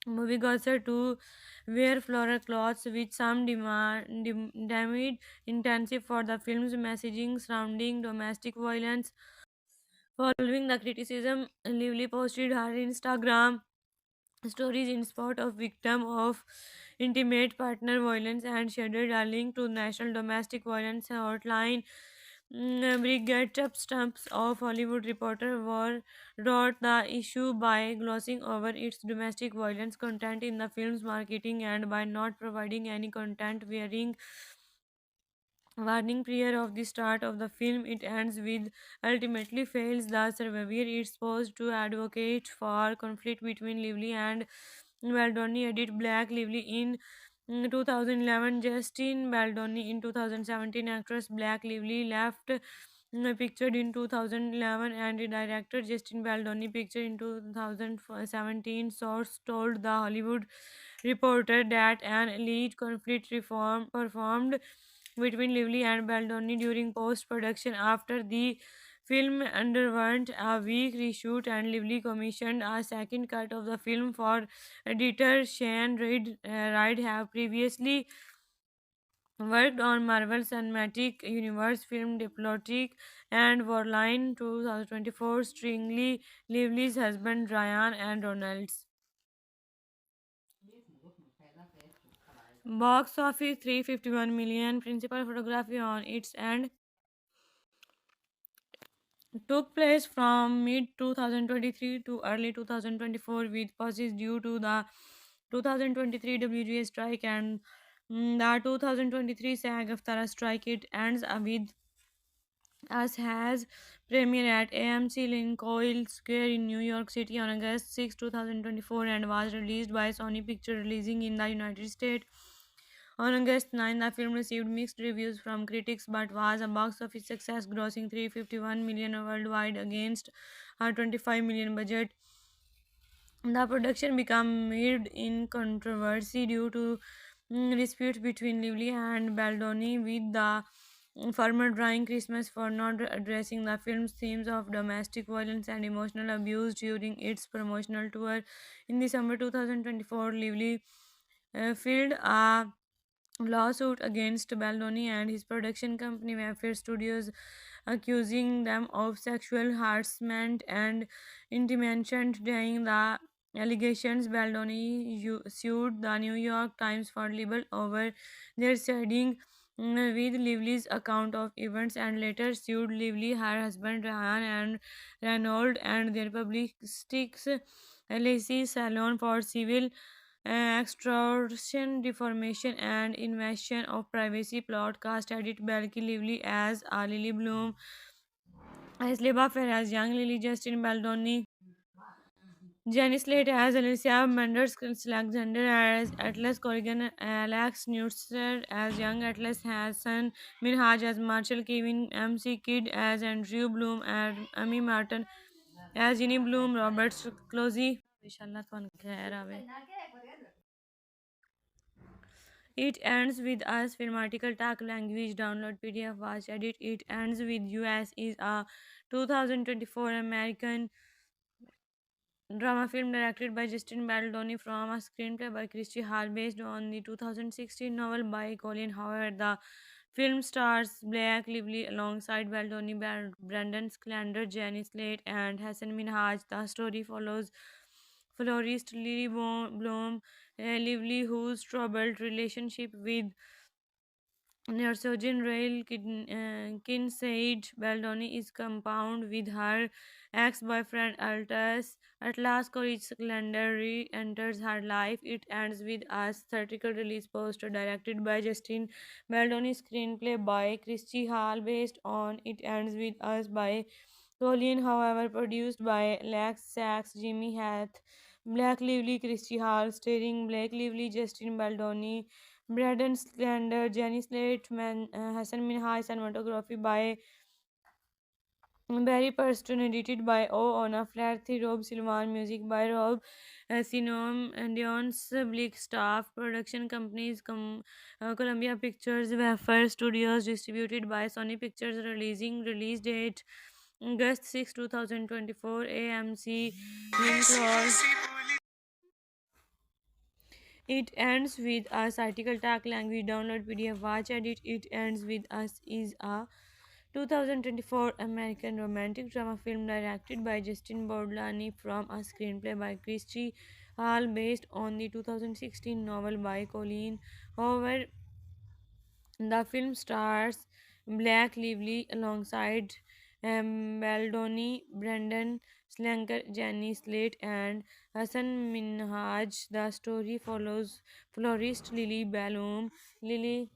moviegoers to wear floral cloths, which some deemed intensive for the film's messaging surrounding domestic violence. Following the criticism, Lively posted her Instagram stories in support of victim of intimate partner violence and shared a link to National Domestic Violence Hotline. Brigitte Stumps of Hollywood Reporter wrote the issue by glossing over its domestic violence content in the film's marketing and by not providing any content wearing warning prior of the start of the film. It ends with ultimately fails the survivor is supposed to advocate for conflict between Lively and Baldoni. Edit Black Lively in 2011, Justin Baldoni in 2017. Actress Black Lively left pictured in 2011 and the director Justin Baldoni pictured in 2017. Source told the Hollywood Reporter that an elite conflict reform performed between Lively and Baldoni during post production. After the film underwent a week reshoot and Lively commissioned a second cut of the film for editor Shane Reid have previously worked on Marvel Cinematic Universe film Diplomatic and Warline 2024 stringly Lively's husband Ryan and Ronalds. Box office 351 million. Principal photography on its end took place from mid 2023 to early 2024 with pauses due to the 2023 WGA strike and the 2023 SAG-AFTRA strike. It ends with us has premiere at AMC Lincoln Square in New York City on August 6, 2024 and was released by Sony Pictures releasing in the United States. On August 9, the film received mixed reviews from critics but was a box office success, grossing 351 million worldwide against a 25 million budget. The production became mired in controversy due to disputes between Lively and Baldoni, with the former drawing Christmas for not addressing the film's themes of domestic violence and emotional abuse during its promotional tour. In December 2024, Lively filed a lawsuit against Baldoni and his production company Wayfair Studios, accusing them of sexual harassment and intimidation. Denying the allegations, Baldoni sued the New York Times for libel over their siding with Lively's account of events and later sued Lively, her husband Ryan and Reynolds, and their publicists Lacey Salon for civil extortion, defamation, and invasion of privacy. Plot cast edit Belky Lively as Lily Bloom, as Leba Fair as young Lily, Justin Baldoni, Jenny Slate as Alicia Menders, Alexander as Atlas Corrigan, Alex Newster as young Atlas Hassan, Minhaj as Marshall, Kevin MC Kidd as Andrew Bloom, and Amy Martin as Ginny Bloom, Roberts Closey. Inshallah, तुहानू खैर आवे. It ends with us film article talk language download PDF watch edit. It ends with US is a 2024 American drama film directed by Justin Baldoni from a screenplay by Christy Hall based on the 2016 novel by Colin Howard. The film stars Blake Lively alongside Baldoni, Brandon Schlander, Jenny Slate, and Hassan Minhaj. The story follows florist Lily Bloom, Lively, whose troubled relationship with Neurosurgeon Rail Kinsaid Baldoni is compound with her ex-boyfriend Altus. Atlas Courage calendar re-enters her life. It ends with a theatrical release poster directed by Justin Baldoni, screenplay by Christy Hall, based on It Ends With Us by Colleen, however, produced by Lex Sachs, Jimmy Hath, Black Lively, Christy Hall, starring Blake Lively, Justin Baldoni, Braden Slender, Jenny Slate, Hassan Minhaj, cinematography by Barry Purston, edited by O. Ona Flaherty, Rob Silvan, music by Rob Sinom, and Dion's Blick staff, production companies Columbia Pictures, Wafer Studios, distributed by Sony Pictures, release date August 6, 2024, AMC, link. It ends with us. Article tag language download PDF watch edit. It ends with us is a 2024 American romantic drama film directed by Justin Bordolani from a screenplay by Christy Hall based on the 2016 novel by Colleen Hoover. The film stars Black Lively alongside Baldoni, Brendan Slanker, Jenny Slate, and Hassan Minhaj. The story follows florist Lily Bloom. Lily